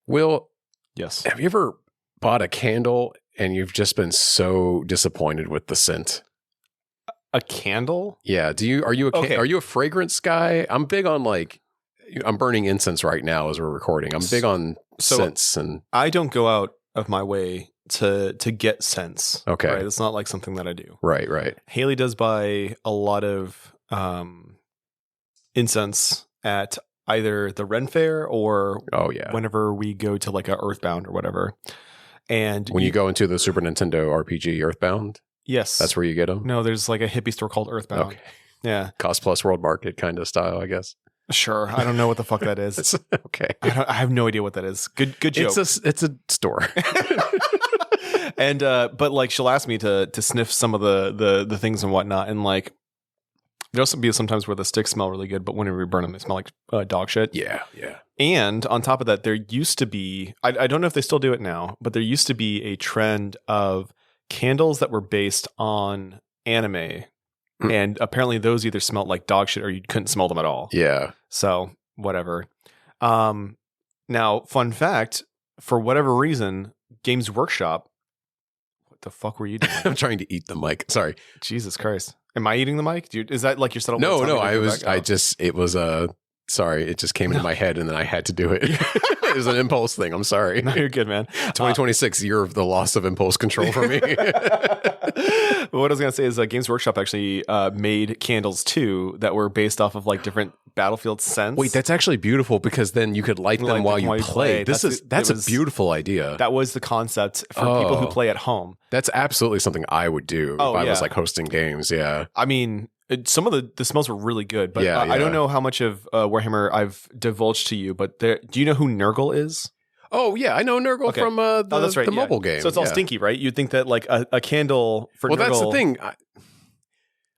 Will, Yes. have you ever bought a candle and you've just been so disappointed with the scent? A candle? Yeah. Are you a fragrance guy? I'm big on I'm burning incense right now as we're recording. I'm big on scents, and I don't go out of my way to get scents. Okay. Right? It's not like something that I do. right. Haley does buy a lot of incense at either the Ren Fair or whenever we go to like a Earthbound or whatever. And when you go into the Super Nintendo RPG Earthbound, yes, that's where you get them. No, there's like a hippie store called Earthbound. Okay. Yeah, Cost Plus World Market kind of style, I guess. Sure, I don't know what the fuck that is. It's okay. I have no idea what that is. Good joke. It's a store. And but like she'll ask me to sniff some of the things and whatnot, and like there'll also be sometimes where the sticks smell really good, but whenever we burn them, they smell like dog shit. Yeah. And on top of that, there used to be I don't know if they still do it now, but there used to be a trend of candles that were based on anime. And apparently those either smelled like dog shit or you couldn't smell them at all. Yeah. So whatever. Now, fun fact, for whatever reason, Games Workshop. What the fuck were you doing? I'm trying to eat the mic. Sorry. Jesus Christ. Am I eating the mic? Is that like your settlement? No. Sorry. It just came into my head and then I had to do it. It was an impulse thing. I'm sorry. No, you're good, man. 2026, year of the loss of impulse control for me. What I was going to say is Games Workshop actually made candles too that were based off of like different Battlefield scents. Wait, that's actually beautiful because then you could light them while you play. That's a beautiful idea. That was the concept for people who play at home. That's absolutely something I would do if I was like hosting games. Yeah. I mean, some of the smells were really good, but yeah. I don't know how much of Warhammer I've divulged to you, but do you know who Nurgle is? Oh, yeah. I know Nurgle from the mobile game. So it's all stinky, right? You'd think that like a candle for Nurgle. Well, that's the thing.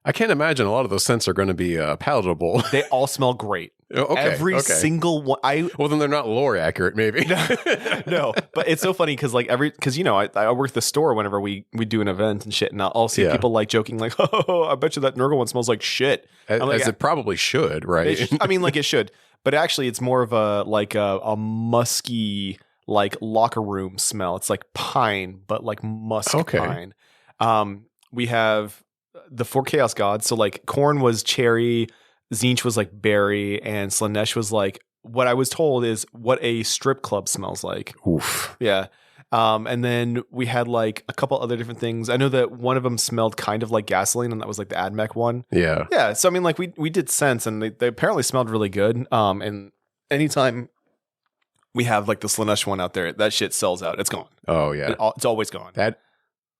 I can't imagine a lot of those scents are going to be palatable. They all smell great. Okay. Every single one. Well, then they're not lore accurate, maybe. No, but it's so funny because I work the store whenever we do an event and shit, and I'll see people like joking like, "Oh, I bet you that Nurgle one smells like shit." As it probably should, right? Like it should, but actually, it's more of a musky like locker room smell. It's like pine, but like musk pine. We have the 4 Chaos Gods. So like Khorne was cherry, Tzeentch was like berry, and Slaanesh was like what I was told is what a strip club smells like. Oof. Yeah. And then we had like a couple other different things. I know that one of them smelled kind of like gasoline, and that was like the AdMech one. Yeah. Yeah. So I mean, like we did scents, and they apparently smelled really good. And anytime we have like the Slaanesh one out there, that shit sells out. It's gone. Oh yeah. It's always gone.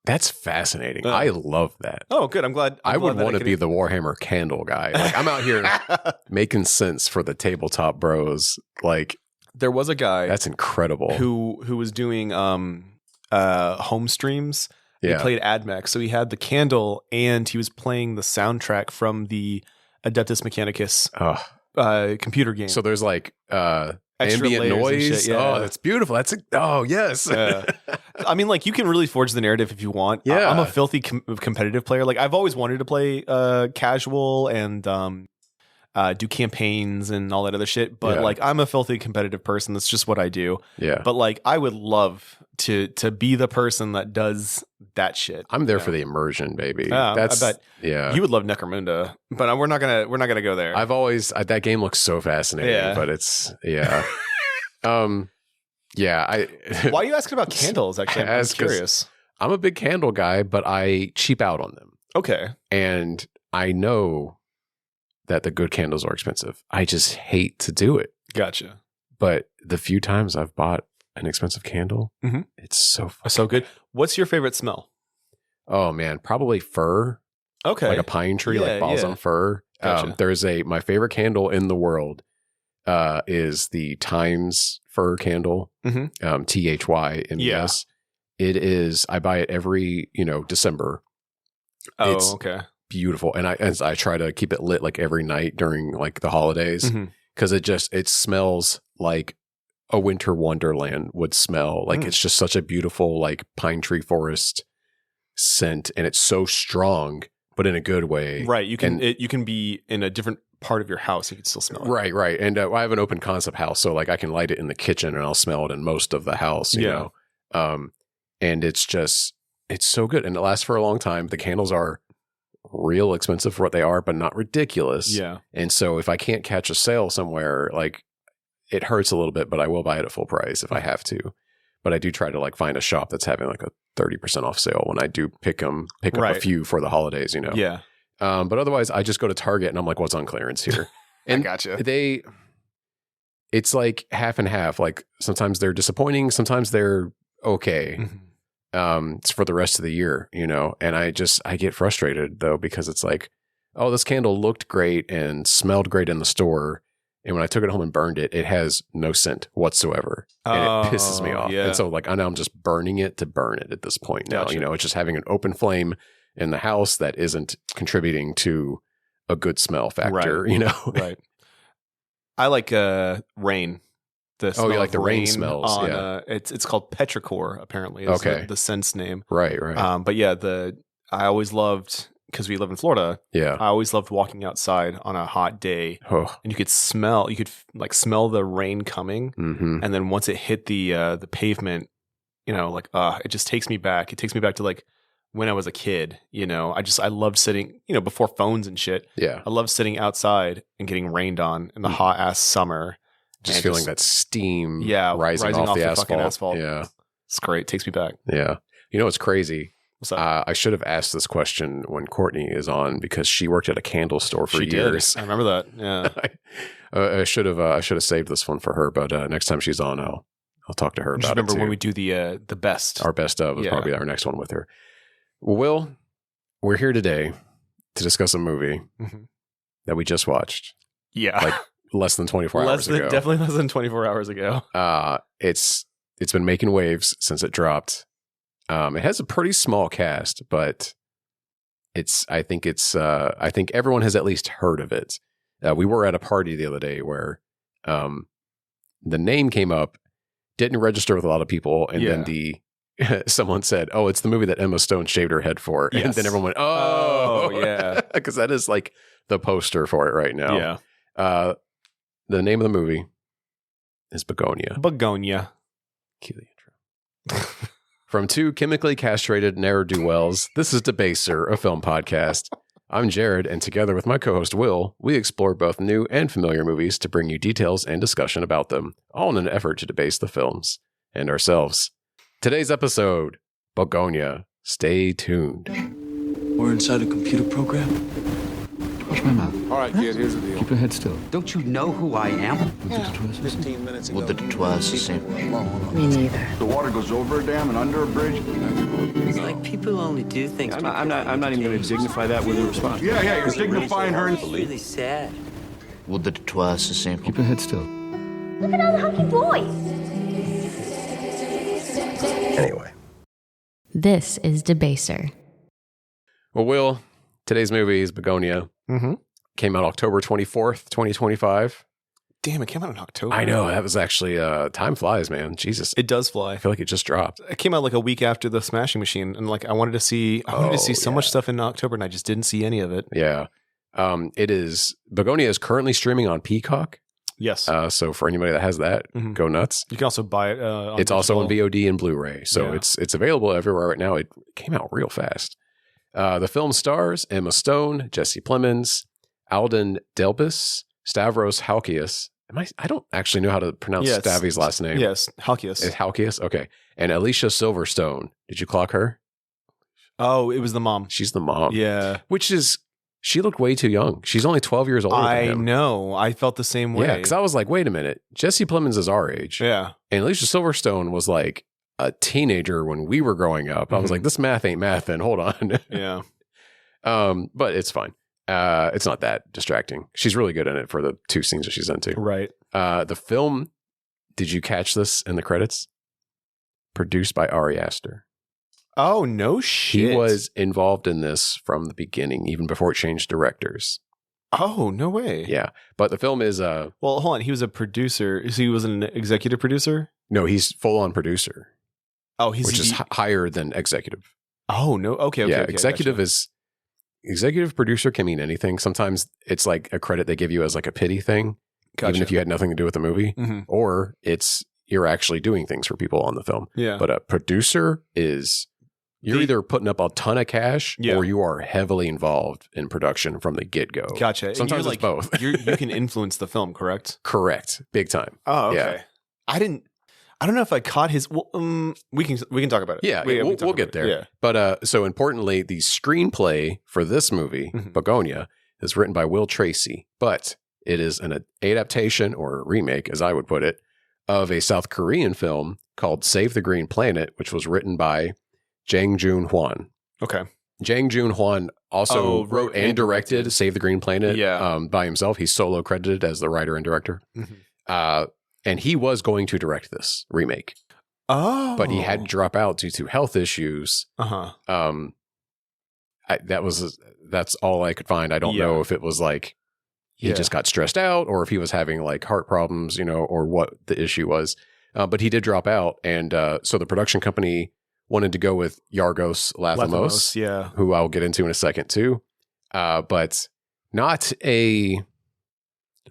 That's fascinating. I love that. Oh, good. I'm glad. I would want to be the Warhammer candle guy. Like I'm out here making sense for the tabletop bros. Like there was a guy that's incredible who was doing home streams. He played AdMech, so he had the candle and he was playing the soundtrack from the Adeptus Mechanicus computer game. So there's like extra ambient noise. Shit, yeah. Oh, that's beautiful. Yes. I mean, like you can really forge the narrative if you want. Yeah. I'm a filthy competitive player. Like I've always wanted to play casual and do campaigns and all that other shit. But like I'm a filthy competitive person. That's just what I do. Yeah. But like I would love to be the person that does that shit. I'm there for the immersion, baby. I bet. Yeah. You would love Necromunda, but we're not gonna go there. I've always that game looks so fascinating, but it's Why are you asking about candles? Actually, I'm curious. I'm a big candle guy, but I cheap out on them. Okay. And I know that the good candles are expensive. I just hate to do it. Gotcha. But the few times I've bought an expensive candle, it's so good. What's your favorite smell? Oh man, probably fir. Okay. Like a pine tree, like balsam fir. Gotcha. My favorite candle in the world is the Times fir candle. THYMES. It is, I buy it every, December. Oh, it's okay. Beautiful. And I try to keep it lit like every night during like the holidays because it smells like a winter wonderland would smell. Like it's just such a beautiful like pine tree forest scent, and it's so strong, but in a good way. Right. You can be in a different part of your house, you can still smell it. Right. And I have an open concept house, so like I can light it in the kitchen and I'll smell it in most of the house, you know? And it's so good. And it lasts for a long time. The candles are real expensive for what they are, but not ridiculous. Yeah. And so if I can't catch a sale somewhere, like it hurts a little bit, but I will buy it at full price if I have to. But I do try to like find a shop that's having like a 30% off sale when I do pick up a few for the holidays, you know? Yeah. But otherwise I just go to Target and I'm like, what's on clearance here? And I gotcha. It's like half and half. Like sometimes they're disappointing. Sometimes they're okay. It's for the rest of the year, you know? And I get frustrated though, because it's like, oh, this candle looked great and smelled great in the store. And when I took it home and burned it, it has no scent whatsoever. And it pisses me off. Yeah. And so like, I know I'm just burning it to burn it at this point now. You know, it's just having an open flame in the house that isn't contributing to a good smell factor, you know? Right. I like rain. You like the rain smells. It's called petrichor, apparently. Is the scent's name. Right. But yeah, I always loved, because we live in Florida. Yeah. I always loved walking outside on a hot day, and you could smell the rain coming, and then once it hit the pavement, you know, like it just takes me back. It takes me back to like when I was a kid. You know, I loved sitting, you know, before phones and shit. Yeah. I loved sitting outside and getting rained on in the hot ass summer. Just feeling that steam rising off the asphalt. Yeah. It's great. It takes me back. Yeah. You know what's crazy? What's that? I should have asked this question when Courtney is on, because she worked at a candle store for years. I remember that. Yeah. I should have saved this one for her, but next time she's on, I'll talk to her about it. Remember when we do the best. Our best of is probably our next one with her. Well, Will, we're here today to discuss a movie that we just watched. Yeah. Like less than 24 hours ago. Definitely less than 24 hours ago. It's been making waves since it dropped. It has a pretty small cast, but I think everyone has at least heard of it. We were at a party the other day where the name came up, didn't register with a lot of people, and then someone said, "Oh, it's the movie that Emma Stone shaved her head for," and then everyone went, "Oh, yeah," because that is like the poster for it right now. Yeah. The name of the movie is Bugonia. Bugonia. Cue the intro. From two chemically castrated ne'er-do-wells, this is Debaser, a film podcast. I'm Jared, and together with my co-host Will, we explore both new and familiar movies to bring you details and discussion about them, all in an effort to debase the films and ourselves. Today's episode, Bugonia. Stay tuned. We're inside a computer program. Watch my mouth. All right, kid, here's the deal. Keep your head still. Don't you know who I am? 15 minutes ago. Well, the twas the same. Me neither. The water goes over a dam and under a bridge. It's like people only do things. I'm not even going to dignify that with a response. Yeah, you're dignifying her. It's really sad. Well, the twas the same. Keep your head still. Look at all the hunky boys. Anyway. This is Debaser. Well, Will, today's movie is Bugonia. Came out October 24th, 2025. Damn, it came out in October. I know. That was actually, time flies, man. Jesus. It does fly. I feel like it just dropped. It came out like a week after the Smashing Machine, and like I wanted to see so much stuff in October, and I just didn't see any of it. Yeah. Bugonia is currently streaming on Peacock. Yes. So for anybody that has that, go nuts. You can also buy it. It's also on VOD and Blu-ray. So it's available everywhere right now. It came out real fast. The film stars Emma Stone, Jesse Plemons, Alden Delbus, Stavros Halkias. I don't actually know how to pronounce Stavy's last name. Yes, Halkias. It's Halkias? Okay. And Alicia Silverstone. Did you clock her? Oh, it was the mom. She's the mom. Yeah. She looked way too young. She's only 12 years older than him. I know. I felt the same way. Yeah, because I was like, wait a minute. Jesse Plemons is our age. Yeah. And Alicia Silverstone was like a teenager when we were growing up. I was like, this math ain't mathin'. Hold on. Yeah. But it's fine. It's not that distracting. She's really good in it for the two scenes that she's into. Right. The film, did you catch this in the credits? Produced by Ari Aster. Oh, no shit. He was involved in this from the beginning, even before it changed directors. Oh, no way. Yeah. But the film is... well, hold on. He was a producer. He was an executive producer? No, he's full-on producer. Oh, which is higher than executive. Oh, no. Okay. Yeah, executive is... executive producer can mean anything. Sometimes it's like a credit they give you as like a pity thing, even if you had nothing to do with the movie, or you're actually doing things for people on the film. Yeah. But a producer is you're either putting up a ton of cash or you are heavily involved in production from the get-go. Gotcha. Sometimes it's both. You can influence the film, correct? Correct. Big time. Oh, okay. Yeah. I don't know if I caught his. Well, we can talk about it. Yeah, we'll get there. Yeah. But so importantly, the screenplay for this movie, Bugonia, is written by Will Tracy, but it is an adaptation or a remake, as I would put it, of a South Korean film called Save the Green Planet, which was written by Jang Joon Hwan. Okay. Jang Joon Hwan also wrote and directed Save the Green Planet by himself. He's solo credited as the writer and director. And he was going to direct this remake. Oh. But he had to drop out due to health issues. That's all I could find. I don't know if it was like he just got stressed out or if he was having like heart problems, or what the issue was. But he did drop out. And so the production company wanted to go with Yorgos Lanthimos, who I'll get into in a second too. But not a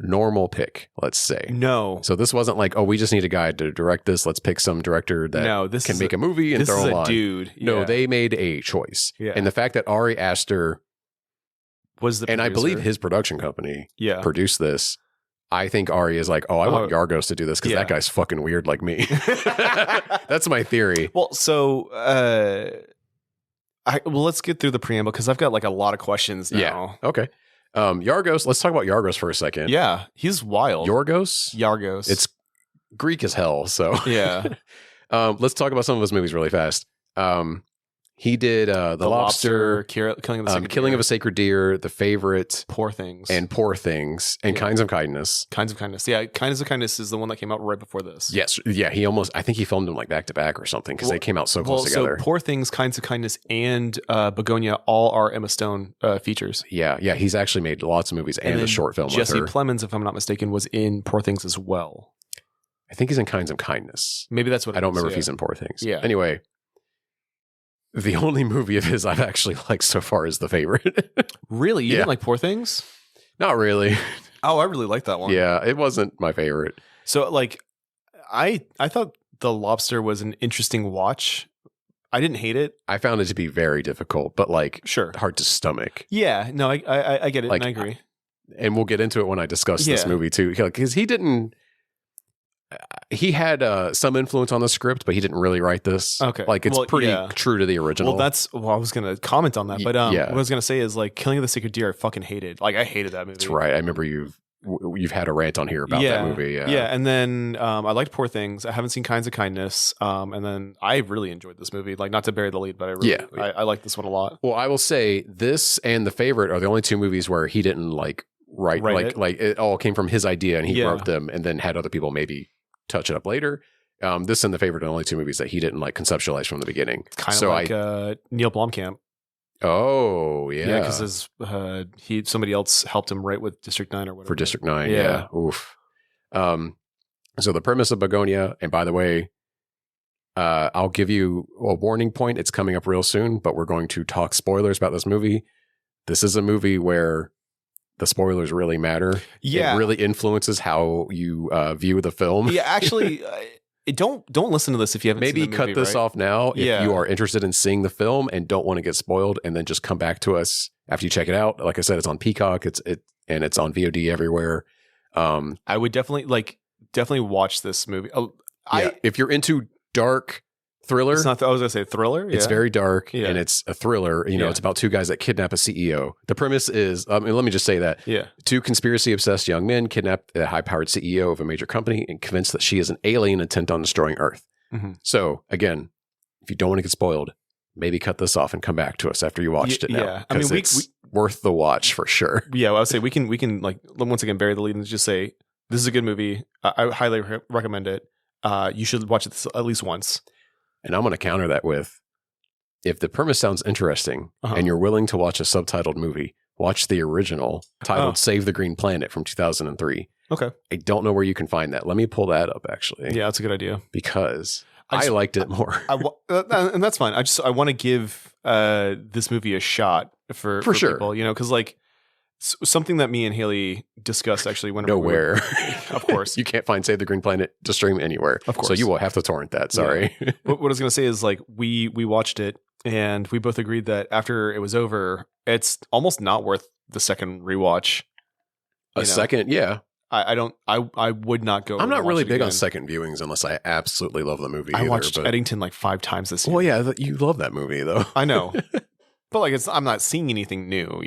normal pick, let's say. No. So this wasn't like, we just need a guy to direct this. Let's pick some director that can make a movie and throw him on. Dude. Yeah. No, they made a choice. Yeah. And the fact that Ari Aster was the producer. And I believe his production company produced this. I think Ari is like, I want Yorgos to do this because that guy's fucking weird like me. That's my theory. Well, so let's get through the preamble because I've got like a lot of questions now. Yeah. Okay. Yorgos, let's talk about Yorgos for a second. Yeah, he's wild. Yorgos. It's Greek as hell, so. Yeah. Let's talk about some of his movies really fast. He did The Lobster, Killing of a Sacred Deer, The Favorite, Poor Things, and Kinds of Kindness. Kinds of Kindness. Yeah, Kinds of Kindness is the one that came out right before this. Yes. Yeah, I think he filmed them like back to back or something because they came out so close together. So Poor Things, Kinds of Kindness, and Bugonia all are Emma Stone features. Yeah. He's actually made lots of movies and a short film Jesse with her. Plemons, if I'm not mistaken, was in Poor Things as well. I think he's in Kinds of Kindness. Maybe that's what I don't remember if he's in Poor Things. Yeah. Anyway. The only movie of his I've actually liked so far is The Favorite. Really? You didn't like Poor Things? Not really. Oh, I really liked that one. Yeah, it wasn't my favorite. So, like, I thought The Lobster was an interesting watch. I didn't hate it. I found it to be very difficult, but like, hard to stomach. Yeah, no, I get it, and I agree. And we'll get into it when I discuss this movie too, because he had some influence on the script, but he didn't really write this. Okay. Like, it's pretty true to the original. Well, I was going to comment on that, but what I was going to say is, like, Killing of the Sacred Deer, I fucking hated. Like, I hated that movie. That's right. I remember you've had a rant on here about that movie. Yeah. Yeah. And then I liked Poor Things. I haven't seen Kinds of Kindness. And then I really enjoyed this movie. Like, not to bury the lead, but I like this one a lot. Well, I will say this and The Favorite are the only two movies where he didn't like write like it all came from his idea and he wrote them and then had other people maybe touch it up later. This and The Favorite are the only two movies that he didn't like conceptualize from the beginning. It's kind of like Neil Blomkamp. Oh, yeah. Yeah, because somebody else helped him write with District 9 or whatever. For District 9, yeah. Oof. So the premise of Bugonia, and by the way, I'll give you a warning point. It's coming up real soon, but we're going to talk spoilers about this movie. This is a movie where the spoilers really matter. Yeah. It really influences how you view the film. Yeah, actually, don't listen to this if you haven't seen the movie, cut this off now if you are interested in seeing the film and don't want to get spoiled, and then just come back to us after you check it out. Like I said, it's on Peacock, it's on VOD everywhere. I would definitely watch this movie. If you're into dark thriller. It's not. I was gonna say thriller. It's very dark and it's a thriller. It's about two guys that kidnap a CEO. The premise is, let me just say that. Yeah. Two conspiracy-obsessed young men kidnap a high-powered CEO of a major company and convince that she is an alien intent on destroying Earth. Mm-hmm. So again, if you don't want to get spoiled, maybe cut this off and come back to us after you watched it now. Yeah. I mean, it's worth the watch for sure. Yeah, well, I would say we can like once again bury the lead and just say this is a good movie. I highly recommend it. You should watch it at least once. And I'm going to counter that with, if the premise sounds interesting and you're willing to watch a subtitled movie, watch the original titled Save the Green Planet from 2003. Okay. I don't know where you can find that. Let me pull that up, actually. Yeah, that's a good idea. Because I liked it more. And that's fine. I want to give this movie a shot. for sure. people, because like something that me and Haley discussed actually whenever Nowhere. Of course. You can't find Save the Green Planet to stream anywhere. Of course. So you will have to torrent that. Sorry. Yeah. What I was going to say is like we watched it and we both agreed that after it was over, it's almost not worth the second rewatch. Second, yeah. I would not go. I'm not really big again. on second viewings unless I absolutely love the movie. I watched Eddington like 5 times this year. Well, yeah, you love that movie though. I know. But like I'm not seeing anything new,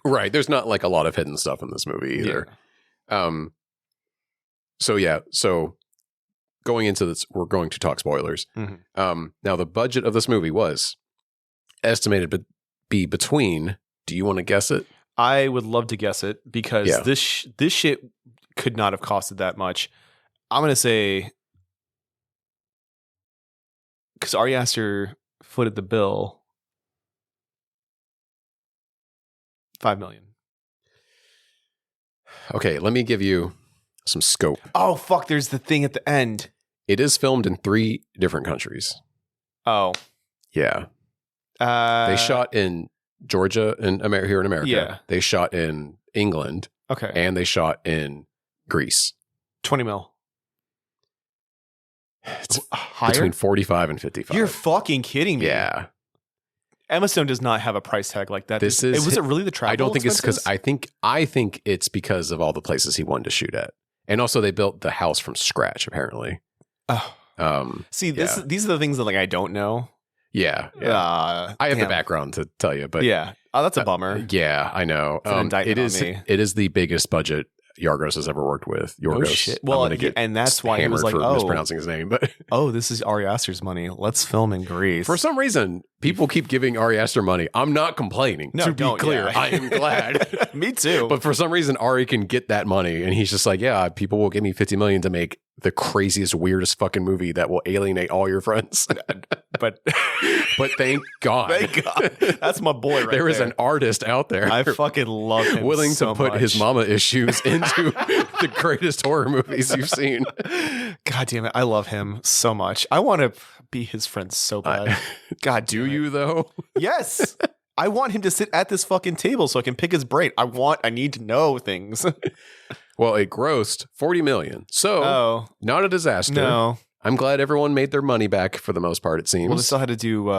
Right. There's not like a lot of hidden stuff in this movie either. Yeah. So going into this, we're going to talk spoilers. Mm-hmm. Now the budget of this movie was estimated to be between, do you want to guess it? I would love to guess it because this shit could not have costed that much. I'm going to say, because Ari Aster footed the bill, $5 million. Okay, let me give you some scope. Oh, fuck, there's the thing at the end. It is filmed in 3 different countries. Oh. Yeah. They shot in Georgia and here in America. Yeah. They shot in England. Okay. And they shot in Greece. 20 mil. It's higher? Between 45 and 55. You're fucking kidding me. Yeah. Emma Stone does not have a price tag like that. Was it really the travel? I don't think expenses? It's because I think it's because of all the places he wanted to shoot at. And also they built the house from scratch, apparently. See, these are the things that like I don't know. Yeah. I have the background to tell you, but yeah. Oh, that's a bummer. Yeah, I know. It is the biggest budget Yorgos has ever worked with. Yorgos. Oh, shit. Well, and that's why he was like, mispronouncing his name. But this is Ari Aster's money. Let's film in Greece. For some reason, people keep giving Ari Aster money. I'm not complaining. No, to be clear, I am glad. Me too. But for some reason, Ari can get that money, and he's just like, yeah, people will give me $50 million to make the craziest, weirdest fucking movie that will alienate all your friends. but thank God. Thank God. That's my boy right there. There is an artist out there. I fucking love him willing so to put much. his mama issues into the greatest horror movies you've seen. God damn it. I love him so much. I want to be his friend so bad. God, do you though? Yes. I want him to sit at this fucking table so I can pick his brain. I need to know things. Well, it grossed $40 million. So, not a disaster. No. I'm glad everyone made their money back for the most part, it seems. Well, they still had to do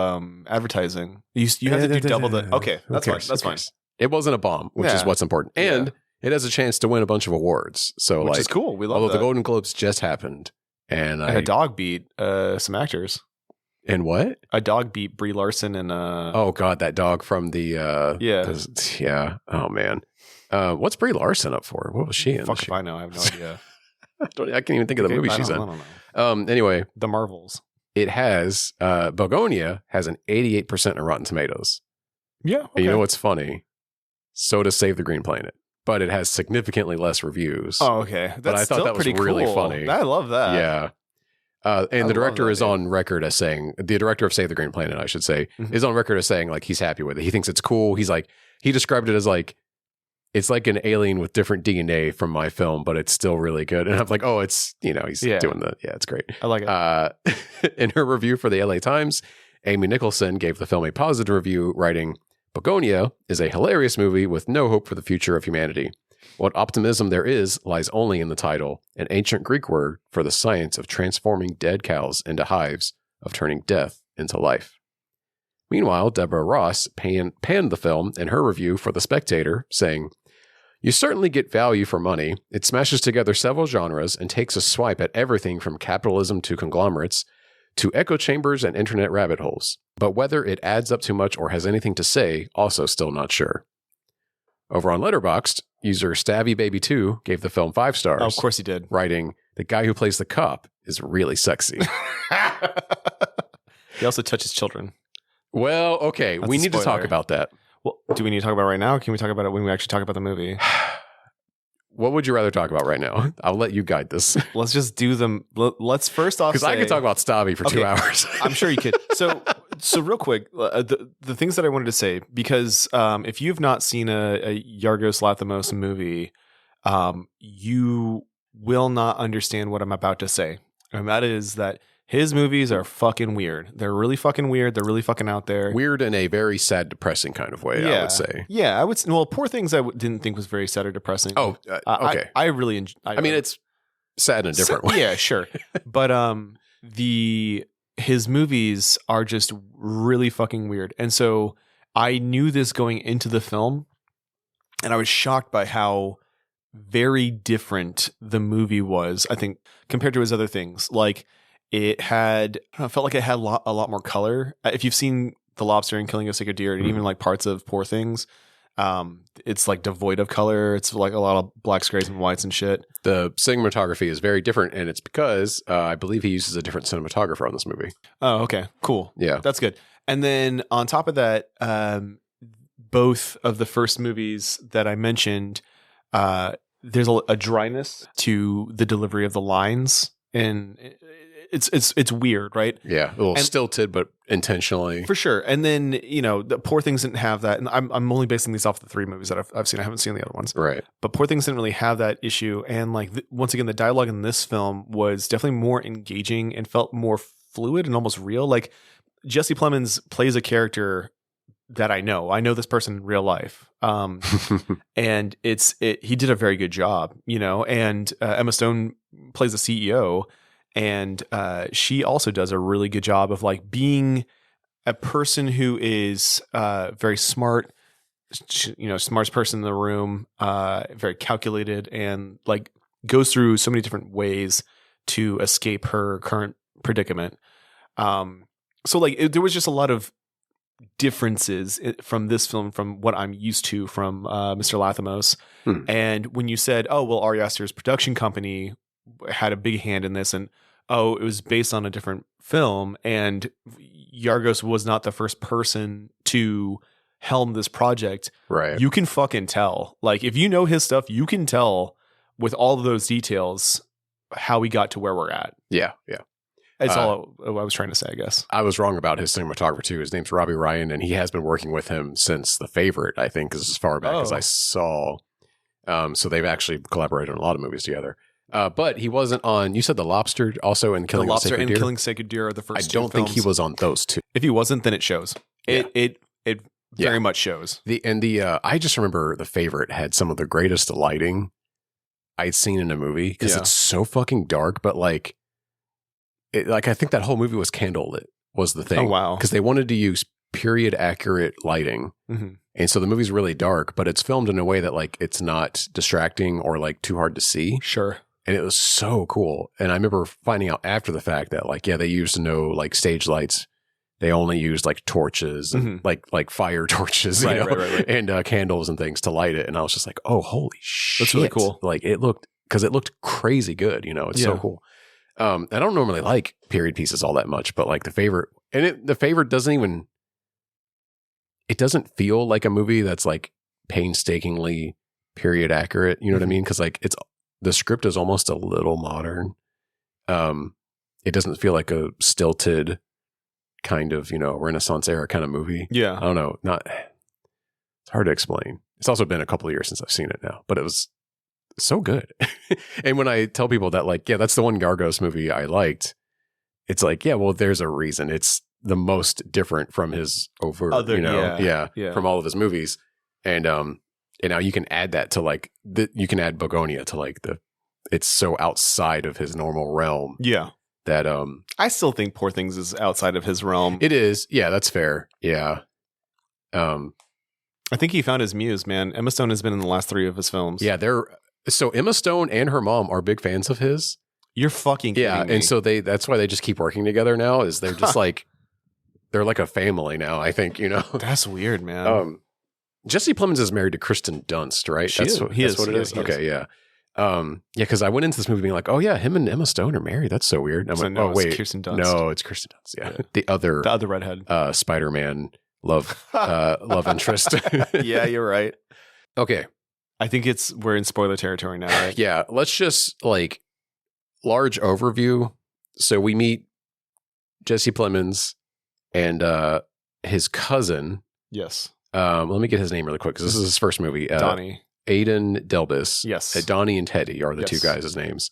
advertising. You have to do double the... Okay, that's fine. That's fine. It wasn't a bomb, which is what's important. And it has a chance to win a bunch of awards. So, which is cool. We love although that. the Golden Globes just happened. And a dog beat some actors. And what? A dog beat Brie Larson and... Oh, God, that dog from the... yeah. Oh, man. What's Brie Larson up for? What was she in? Fuck if I know. I have no idea. I can't even think of the movie she's in. I don't know. Anyway. The Marvels. It has... Bugonia has an 88% on Rotten Tomatoes. Yeah. Okay. And you know what's funny? So does Save the Green Planet. But it has significantly less reviews. Oh, okay. But I thought that was really funny. I love that. Yeah. And the director is on record as saying... The director of Save the Green Planet, I should say, is on record as saying like he's happy with it. He thinks it's cool. He's like... He described it as like... It's like an alien with different DNA from my film, but it's still really good. And I'm like, oh, it's, he's doing it's great. I like it. In her review for the LA Times, Amy Nicholson gave the film a positive review, writing, Bugonia is a hilarious movie with no hope for the future of humanity. What optimism there is lies only in the title, an ancient Greek word for the science of transforming dead cows into hives, of turning death into life. Meanwhile, Deborah Ross panned the film in her review for The Spectator, saying, you certainly get value for money. It smashes together several genres and takes a swipe at everything from capitalism to conglomerates to echo chambers and internet rabbit holes. But whether it adds up too much or has anything to say, also still not sure. Over on Letterboxd, user StabbyBaby2 gave the film 5 stars. Oh, of course he did. Writing, the guy who plays the cop is really sexy. He also touches children. Well, okay. We need to talk about that. Well, do we need to talk about it right now? Or can we talk about it when we actually talk about the movie? What would you rather talk about right now? I'll let you guide this. Let's just do them. Let's first off, because I could talk about Stabby for 2 hours. I'm sure you could. So real quick, the things that I wanted to say, because if you've not seen a Yorgos Lanthimos movie, you will not understand what I'm about to say, and that is that His movies are fucking weird. They're really fucking weird. They're really fucking out there. Weird in a very sad, depressing kind of way, Yeah. I would say. Yeah, I would. Well, Poor Things didn't think was very sad or depressing. Oh, okay. I really enjoy. I mean, it's sad in a different way. Yeah, sure. But his movies are just really fucking weird. And so I knew this going into the film, and I was shocked by how very different the movie was, I think, compared to his other things. Like, it had, I felt like it had a lot more color. If you've seen The Lobster and Killing a Sacred Deer, and even like parts of Poor Things, it's like devoid of color. It's like a lot of blacks, grays, and whites and shit. The cinematography is very different, and it's because I believe he uses a different cinematographer on this movie. Oh, okay. Cool. Yeah. That's good. And then on top of that, both of the first movies that I mentioned, there's a dryness to the delivery of the lines, and it's weird, right? Yeah, a little stilted, but intentionally. For sure. And then, the Poor Things didn't have that. And I'm only basing these off the 3 movies that I've seen. I haven't seen the other ones. Right. But Poor Things didn't really have that issue. And like, once again, the dialogue in this film was definitely more engaging and felt more fluid and almost real. Like, Jesse Plemons plays a character that I know this person in real life. And he did a very good job, and Emma Stone plays the CEO, and she also does a really good job of like being a person who is very smart, smartest person in the room, very calculated, and like goes through so many different ways to escape her current predicament. So like there was just a lot of differences from this film from what I'm used to from Mr. Lanthimos. And when you said, oh, well, Ari Aster's production company had a big hand in this, and it was based on a different film, and Yorgos was not the first person to helm this project, right? You can fucking tell. Like, if you know his stuff, you can tell with all of those details how we got to where we're at. Yeah. It's all I was trying to say, I guess. I was wrong about his cinematographer too. His name's Robbie Ryan, and he has been working with him since The Favorite, I think, as far back as I saw. So they've actually collaborated on a lot of movies together. But he wasn't on, you said The Lobster also in Killing a Sacred Deer? The Lobster and Killing Sacred Deer are the first two films. I don't think he was on those two. If he wasn't, then it shows. Yeah. It very much shows. I just remember The Favorite had some of the greatest lighting I'd seen in a movie, because it's so fucking dark, but like I think that whole movie was candlelit was the thing. Oh, wow. Because they wanted to use period accurate lighting. Mm-hmm. And so the movie's really dark, but it's filmed in a way that like it's not distracting or like too hard to see. Sure. And it was so cool. And I remember finding out after the fact that like, they used no like stage lights. They only used like torches and like fire torches, right. and candles and things to light it. And I was just like, oh, holy shit. That's really cool. Like it looked crazy good. It's so cool. I don't normally like period pieces all that much, but like The Favorite, and The Favorite doesn't feel like a movie that's like painstakingly period accurate. You know what I mean? Because like the script is almost a little modern. It doesn't feel like a stilted kind of, Renaissance era kind of movie. Yeah. I don't know. It's hard to explain. It's also been a couple of years since I've seen it now, but it was so good. And when I tell people that like, that's the one Yorgos movie I liked, it's like, well, there's a reason. It's the most different from his from all of his movies. And now you can add that to like you can add Bugonia to like it's so outside of his normal realm. Yeah. That I still think Poor Things is outside of his realm. It is. Yeah, that's fair. Yeah. I think he found his muse, man. Emma Stone has been in the last 3 of his films. Yeah, so Emma Stone and her mom are big fans of his. You're fucking kidding me. And so that's why they just keep working together now, is they're just like they're like a family now, I think, That's weird, man. Jesse Plemons is married to Kristen Dunst, right? That's what it is. Okay, yeah. Because I went into this movie being like, oh yeah, him and Emma Stone are married. That's so weird. And I'm like, oh wait, it's Kirsten Dunst. No, it's Kristen Dunst. Yeah, the other redhead, Spider-Man love interest. Yeah, you're right. Okay, I think we're in spoiler territory now, right? Yeah, let's just like large overview. So we meet Jesse Plemons and his cousin. Yes. Let me get his name really quick because this is his first movie. Donnie. Aiden Delbus. Yes. Donnie and Teddy are the two guys' names.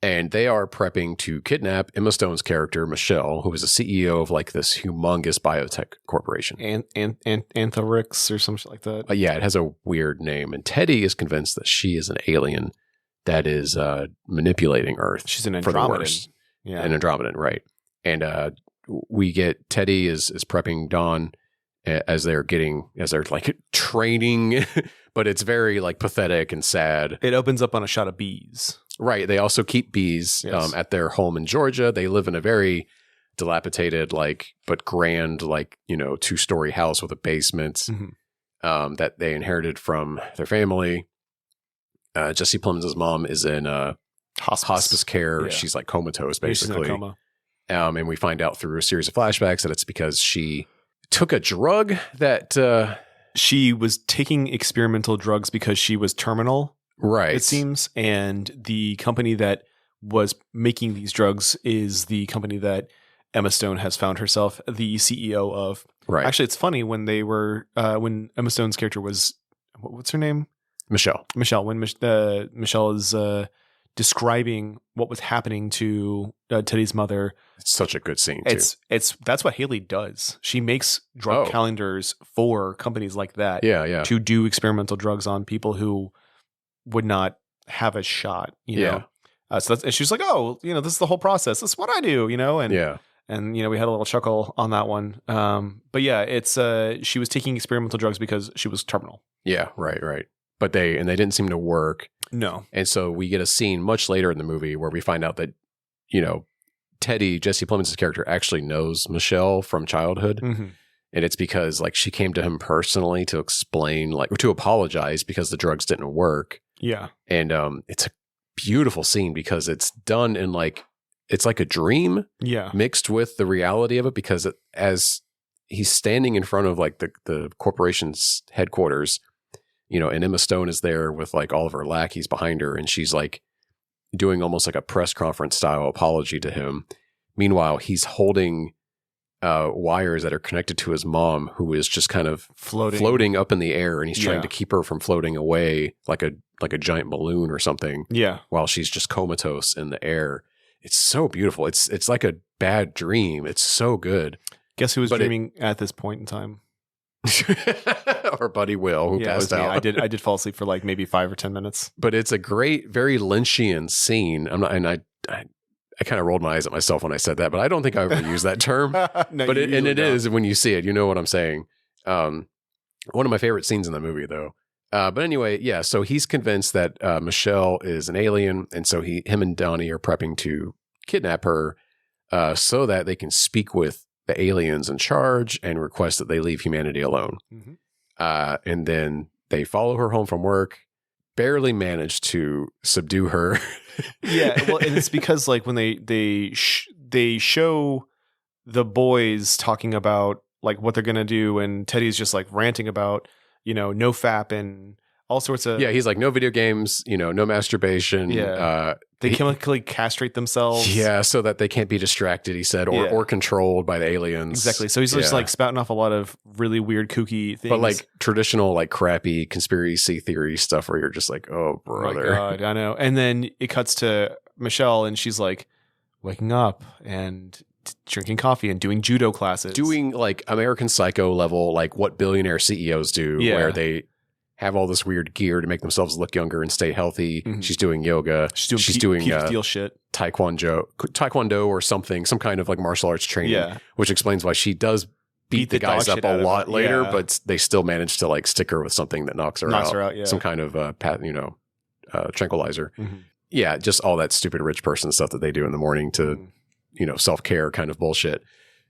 And they are prepping to kidnap Emma Stone's character, Michelle, who is a CEO of like this humongous biotech corporation. Anthrix or some shit like that. Yeah, it has a weird name. And Teddy is convinced that she is an alien that is manipulating Earth. She's an for the Andromedan. worse. Yeah. An Andromedan, right. And we get Teddy is prepping Dawn as they're like training, but it's very like pathetic and sad. It opens up on a shot of bees. Right. They also keep bees Yes. at their home in Georgia. They live in a very dilapidated, like, but grand, like, 2-story house with a basement that they inherited from their family. Jesse Plemons' mom is in hospice care. Yeah. She's like comatose, She's in a basically. coma. And we find out through a series of flashbacks that it's because she took a drug that She was taking experimental drugs because she was terminal, right. it seems. And the company that was making these drugs is the company that Emma Stone has found herself the CEO of. Right. Actually, it's funny when they were, when Emma Stone's character was, what's her name? Michelle. When Michelle is describing what was happening to Teddy's mother. It's such a good scene, too. That's what Haley does. She makes drug calendars for companies like that. Yeah. To do experimental drugs on people who would not have a shot. You know. So and she's like, oh, this is the whole process. This is what I do. And and we had a little chuckle on that one. But yeah, it's she was taking experimental drugs because she was terminal. Yeah. Right. But they didn't seem to work. No. And so we get a scene much later in the movie where we find out that, Teddy, Jesse Plemons' character, actually knows Michelle from childhood. Mm-hmm. And it's because like she came to him personally to explain, like, or to apologize because the drugs didn't work. Yeah. And it's a beautiful scene because it's done in like, it's like a dream mixed with the reality of it, because as he's standing in front of like the corporation's headquarters, and Emma Stone is there with like all of her lackeys behind her, and she's like doing almost like a press conference style apology to him. Meanwhile, he's holding wires that are connected to his mom, who is just kind of floating up in the air, and he's trying to keep her from floating away like a giant balloon or something. Yeah. While she's just comatose in the air. It's so beautiful. It's like a bad dream. It's so good. Guess who was dreaming at this point in time? Our buddy Will, who passed out. I did fall asleep for like maybe 5 or 10 minutes. But it's a great, very Lynchian scene. I kind of rolled my eyes at myself when I said that, but I don't think I ever used that term. No, but it is when you see it, you know what I'm saying. One of my favorite scenes in the movie, though. But anyway, yeah. So he's convinced that Michelle is an alien, and so him and Donnie are prepping to kidnap her, so that they can speak with the aliens in charge and request that they leave humanity alone. Mm-hmm. And then they follow her home from work, barely manage to subdue her. Yeah, well, and it's because like when they show the boys talking about like what they're gonna do, and Teddy's just like ranting about no FAP and all sorts of he's like no video games, no masturbation. They chemically castrate themselves. Yeah, so that they can't be distracted, he said, or controlled by the aliens. Exactly. So he's just like spouting off a lot of really weird, kooky things. But like traditional, like crappy conspiracy theory stuff where you're just like, oh, brother. Oh my God, I know. And then it cuts to Michelle, and she's like waking up and drinking coffee and doing judo classes. Doing like American Psycho level, like what billionaire CEOs do, where they have all this weird gear to make themselves look younger and stay healthy. Mm-hmm. She's doing yoga. She's doing steel shit. Taekwondo or something, some kind of like martial arts training, which explains why she does beat the guys up a lot later, but they still manage to like stick her with something that knocks her out. Some kind of tranquilizer. Mm-hmm. Yeah, just all that stupid rich person stuff that they do in the morning to, self-care kind of bullshit.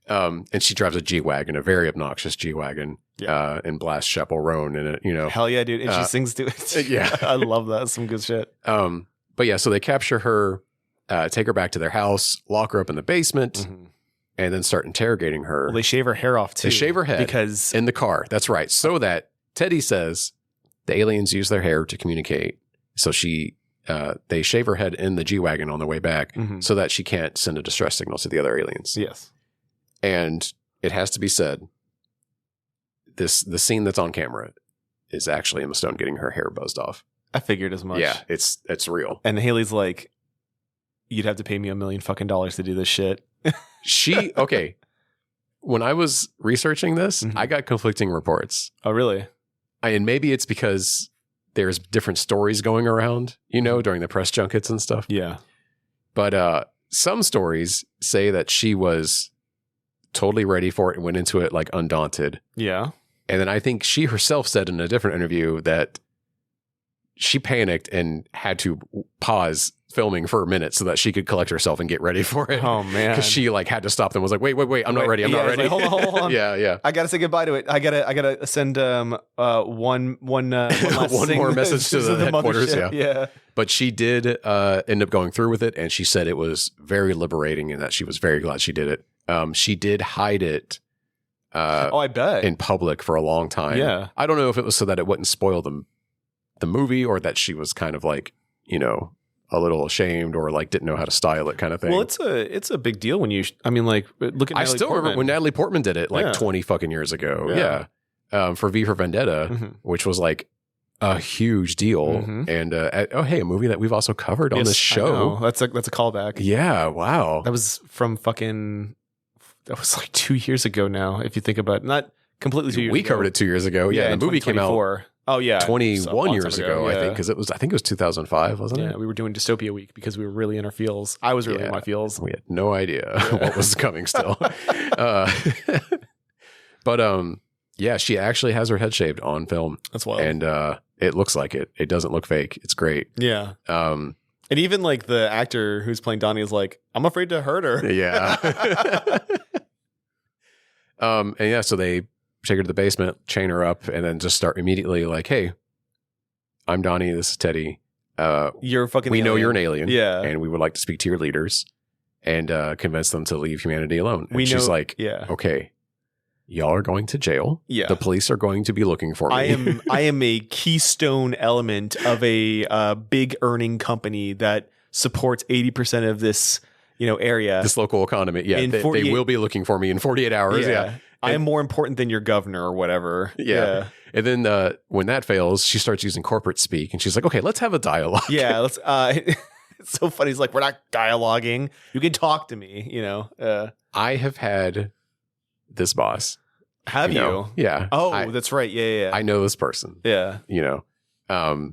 And she drives a G-Wagon, a very obnoxious G-Wagon, and blasts Chappell Roan in it, Hell yeah, dude. And she sings to it. Yeah. I love that. Some good shit. But yeah, so they capture her, take her back to their house, lock her up in the basement, and then start interrogating her. Well, they shave her hair off too. They shave her head because in the car. That's right. So that Teddy says the aliens use their hair to communicate. So they shave her head in the G-Wagon on the way back so that she can't send a distress signal to the other aliens. Yes. And it has to be said, the scene that's on camera is actually Emma Stone getting her hair buzzed off. I figured as much. Yeah, it's real. And Haley's like, you'd have to pay me $1 million fucking to do this shit. Okay. When I was researching this, I got conflicting reports. Oh, really? And maybe it's because there's different stories going around, during the press junkets and stuff. Yeah. But some stories say that she was totally ready for it and went into it like undaunted. Yeah. And then I think she herself said in a different interview that she panicked and had to pause filming for a minute so that she could collect herself and get ready for it. Oh, man. Because she like had to stop them. Was like, wait, I'm not ready. I'm not ready. Like, hold on. Yeah. I gotta say goodbye to it. I gotta send one more message to the headquarters. Yeah. But she did end up going through with it, and she said it was very liberating and that she was very glad she did it. She did hide it. I bet in public for a long time. Yeah. I don't know if it was so that it wouldn't spoil the movie, or that she was kind of like, a little ashamed or like didn't know how to style it kind of thing. Well, it's a big deal when you, like look at Natalie I still Portman. remember when Natalie Portman did it like 20 fucking years ago. Yeah. For V for Vendetta, which was like a huge deal. And, hey, a movie that we've also covered on this show. That's a callback. Yeah. Wow. That was from that was like 2 years ago now. If you think about it. Not completely 2 years ago. We covered it 2 years ago. Yeah. The movie came out. Oh yeah, 21 years ago, I think, because I think it was 2005, wasn't it? Yeah, we were doing Dystopia Week because we were really in our feels. I was really in my feels. We had no idea what was coming still. But yeah, she actually has her head shaved on film. That's wild. And it looks like it. It doesn't look fake. It's great. Yeah. And even like the actor who's playing Donnie is like, I'm afraid to hurt her. Yeah. And yeah, so they take her to the basement, chain her up, and then just start immediately like, hey, I'm Donnie, this is Teddy. You're a fucking We alien. know you're an alien. Yeah. And we would like to speak to your leaders and convince them to leave humanity alone. And she's like, okay, y'all are going to jail. Yeah. The police are going to be looking for me. I am a keystone element of a big earning company that supports 80% of this, area. This local economy. Yeah. In They will be looking for me in 48 hours. Yeah. I am more important than your governor or whatever. Yeah. And then when that fails, she starts using corporate speak, and she's like, okay, let's have a dialogue. Yeah. Let's, it's so funny. He's like, we're not dialoguing. You can talk to me, I have had this boss. Have you? Yeah. Oh, that's right. Yeah. I know this person. Yeah. I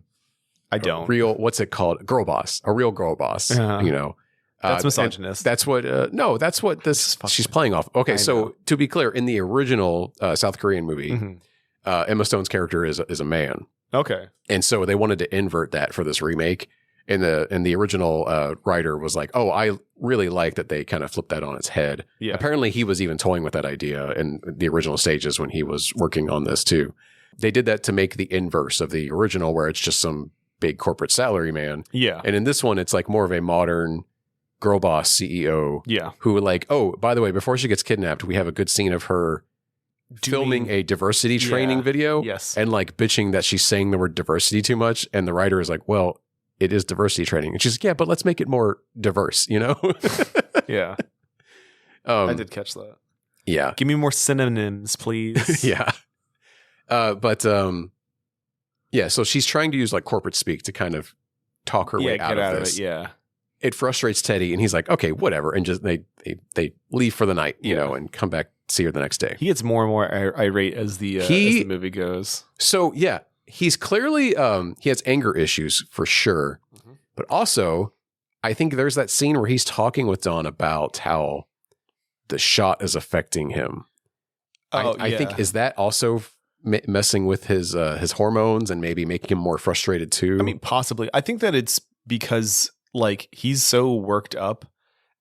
don't. What's it called? Girl boss. A real girl boss. That's misogynist. That's what. No, that's what this. She's playing off. Okay, so to be clear, in the original South Korean movie, Emma Stone's character is a man. Okay, and so they wanted to invert that for this remake. And the original writer was like, "Oh, I really like that they kind of flipped that on its head." Yeah. Apparently, he was even toying with that idea in the original stages when he was working on this too. They did that to make the inverse of the original, where it's just some big corporate salary man. Yeah, and in this one, it's like more of a modern girl boss CEO. Yeah, who like, oh, by the way, before she gets kidnapped, we have a good scene of her filming a diversity training video. Yes, and like bitching that she's saying the word diversity too much, and the writer is like, well, it is diversity training. And she's like, yeah, but let's make it more diverse, Yeah. I did catch that. Yeah. Give me more synonyms, please. Yeah. Yeah, so she's trying to use like corporate speak to kind of talk her way out of this. Yeah. It frustrates Teddy, and he's like, okay, whatever. And just they leave for the night, and come back, see her the next day. He gets more and more irate as the movie goes. So yeah, he's clearly he has anger issues for sure, but also I think there's that scene where he's talking with Dawn about how the shot is affecting him. I think, is that also messing with his hormones and maybe making him more frustrated too? I mean, possibly. I think that it's because like he's so worked up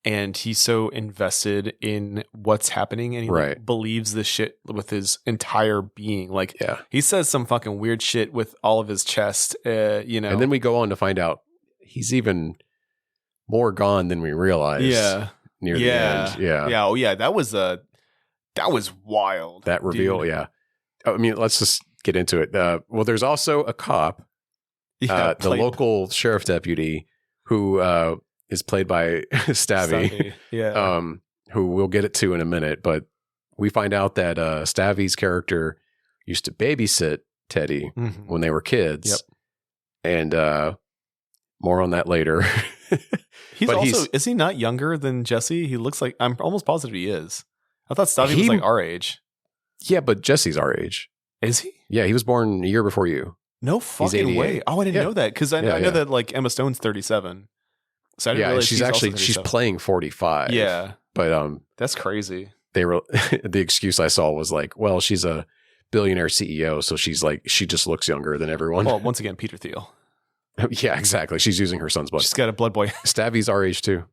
and he's so invested in what's happening, and he like, believes this shit with his entire being. Like, he says some fucking weird shit with all of his chest, And then we go on to find out he's even more gone than we realize. Yeah. Near the end. Yeah. Yeah. Oh yeah. That was wild. That reveal. Dude. Yeah. I mean, let's just get into it. Well, there's also a cop, the local sheriff deputy, who is played by Stavy. Yeah. Who we'll get it to in a minute, but we find out that Stavy's character used to babysit Teddy when they were kids. Yep. And more on that later. Is he not younger than Jesse? He looks like, I'm almost positive he is. I thought Stavi was like our age. Yeah, but Jesse's our age. Is he? Yeah, he was born a year before you. No fucking way. Oh, I didn't know that because I know that like Emma Stone's 37. So I didn't realize she's playing 45. Yeah, but that's crazy. They were the excuse I saw was like, well, she's a billionaire CEO, so she just looks younger than everyone. Well, once again, Peter Thiel. Yeah, exactly. She's using her son's blood. She's got a blood boy. Stavi's our age too.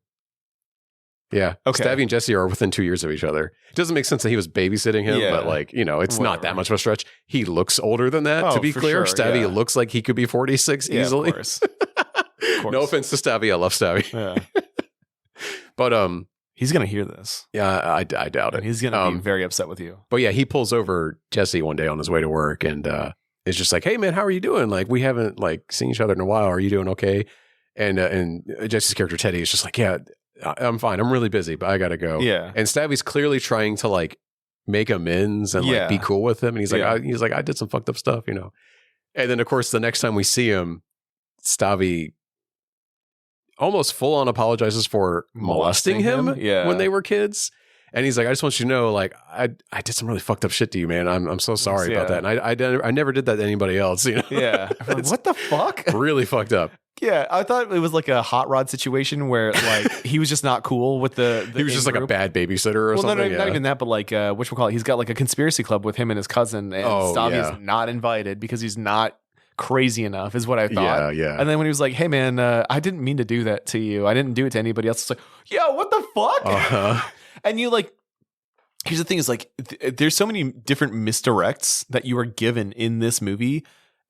Yeah. Okay. Stavi and Jesse are within 2 years of each other. It doesn't make sense that he was babysitting him, but like, it's not that much of a stretch. He looks older than that, to be clear. Sure, Stavi looks like he could be 46 easily. Of course. No offense to Stavi. I love Stavi. Yeah. But he's going to hear this. Yeah, I doubt it. He's going to be very upset with you. But yeah, he pulls over Jesse one day on his way to work and is just like, hey man, how are you doing? Like, we haven't like seen each other in a while. Are you doing okay? And Jesse's character Teddy is just like, yeah, I'm fine. I'm really busy, but I gotta go. Yeah. And Stavi's clearly trying to like make amends and like be cool with him. And he's like, I did some fucked up stuff, And then of course the next time we see him, Stavi almost full on apologizes for molesting him when they were kids. And he's like, I just want you to know, like, I did some really fucked up shit to you, man. I'm so sorry about that. And I never did that to anybody else, Yeah. Like, what the fuck? Really fucked up. Yeah, I thought it was like a hot rod situation where like he was just not cool with the he was just like a bad babysitter or something. Not even that, but like whatchamacallit, he's got like a conspiracy club with him and his cousin, and Stavi's not invited because he's not crazy enough, is what I thought. Yeah. And then when he was like, hey man, I didn't mean to do that to you. I didn't do it to anybody else. It's like, yeah, what the fuck? Uh-huh. And you like, here's the thing is like, there's so many different misdirects that you are given in this movie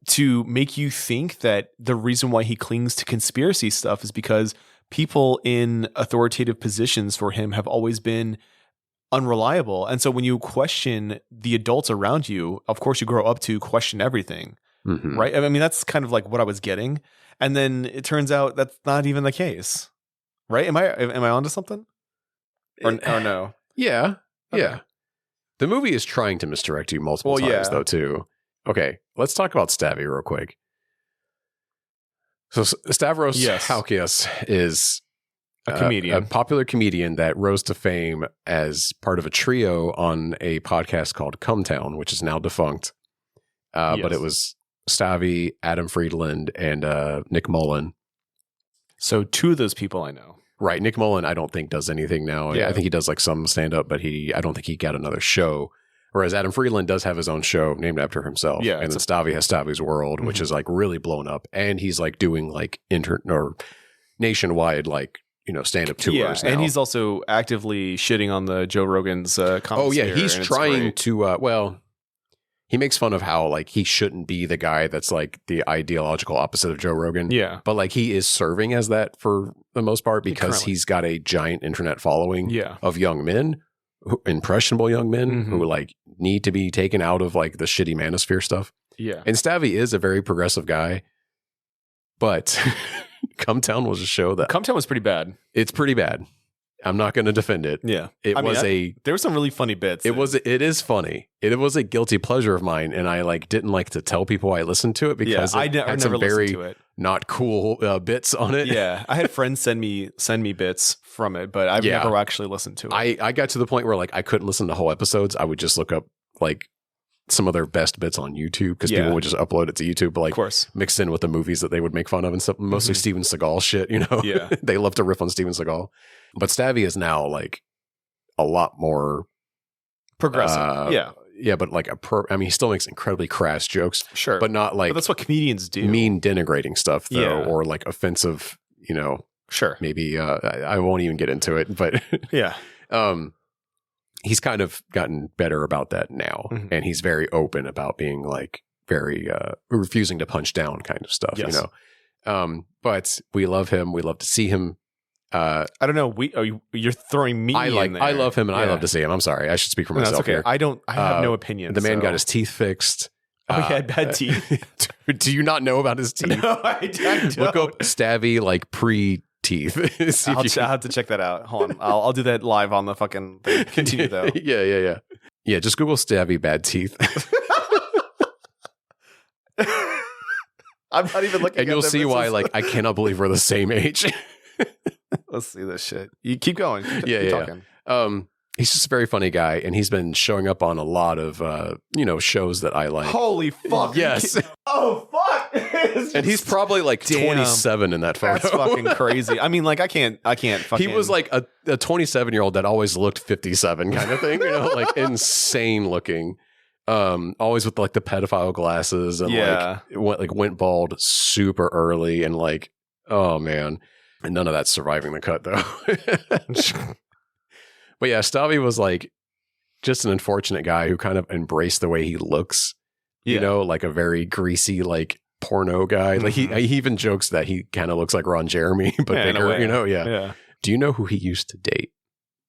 to make you think that the reason why he clings to conspiracy stuff is because people in authoritative positions for him have always been unreliable. And so when you question the adults around you, of course you grow up to question everything, right? I mean, that's kind of like what I was getting. And then it turns out that's not even the case, right? Am I onto something? Or no? Yeah. Okay. Yeah. The movie is trying to misdirect you multiple times though too. Okay, let's talk about Stavi real quick. So Stavros Halkias is a comedian, a popular comedian that rose to fame as part of a trio on a podcast called Cumtown, which is now defunct. But it was Stavi, Adam Friedland, and Nick Mullen. So two of those people I know. Right. Nick Mullen, I don't think does anything now. Yeah. I think he does like some stand-up, but I don't think he got another show. Whereas Adam Friedland does have his own show named after himself. Yeah. And then Stavi has Stavi's World, which is like really blown up. And he's like doing like nationwide, like, stand-up tours now. And he's also actively shitting on the Joe Rogan's comments. Oh, yeah. He's trying to, he makes fun of how like he shouldn't be the guy that's like the ideological opposite of Joe Rogan. Yeah. But like he is serving as that for the most part because he's got a giant internet following of young men. Impressionable young men who like need to be taken out of like the shitty manosphere stuff. Yeah. And Stavi is a very progressive guy, but Cumtown was a show that Cumtown was pretty bad. It's pretty bad. I'm not going to defend it. Yeah. There were some really funny bits. It is funny. It was a guilty pleasure of mine. And I like didn't like to tell people I listened to it because I had some very not cool bits on it. Yeah. I had friends send me bits from it, but I've never actually listened to it. I got to the point where like I couldn't listen to whole episodes. I would just look up like some of their best bits on YouTube because people would just upload it to YouTube, but like of course mixed in with the movies that they would make fun of and stuff. Mostly Steven Seagal shit, Yeah. They love to riff on Steven Seagal. But Stavi is now like a lot more progressive. Yeah, but like he still makes incredibly crass jokes. Sure. But not like that's what comedians do. Mean denigrating stuff though, or like offensive, Sure. Maybe I won't even get into it, but yeah. He's kind of gotten better about that now. And he's very open about being like very refusing to punch down kind of stuff, but we love him. We love to see him. I don't know. You're throwing me. I in there. I love him and I love to see him. I'm sorry. I should speak for myself. That's okay. Here. I have no opinion. The man got his teeth fixed. He had bad teeth. Do you not know about his teeth? No, I don't. Look up Stavi like pre-teeth. I'll have to check that out. Hold on. I'll do that live on the fucking thing. Continue though. Yeah, just Google Stavi bad teeth. I'm not even looking. And you'll see why. Like, I cannot believe we're the same age. Let's see this shit. You keep going. Keep talking. He's just a very funny guy, and he's been showing up on a lot of shows that I like. Holy fuck! Yes. Oh fuck! And he's probably like 27 in that photo. That's fucking crazy. I mean, like I can't fucking. He was like a 27-year-old that always looked 57 kind of thing, like insane looking. Always with like the pedophile glasses and went bald super early and like, oh man. And none of that's surviving the cut though. But yeah, Stavi was like just an unfortunate guy who kind of embraced the way he looks, like a very greasy, like porno guy. Like he even jokes that he kind of looks like Ron Jeremy, but bigger, Yeah. Do you know who he used to date?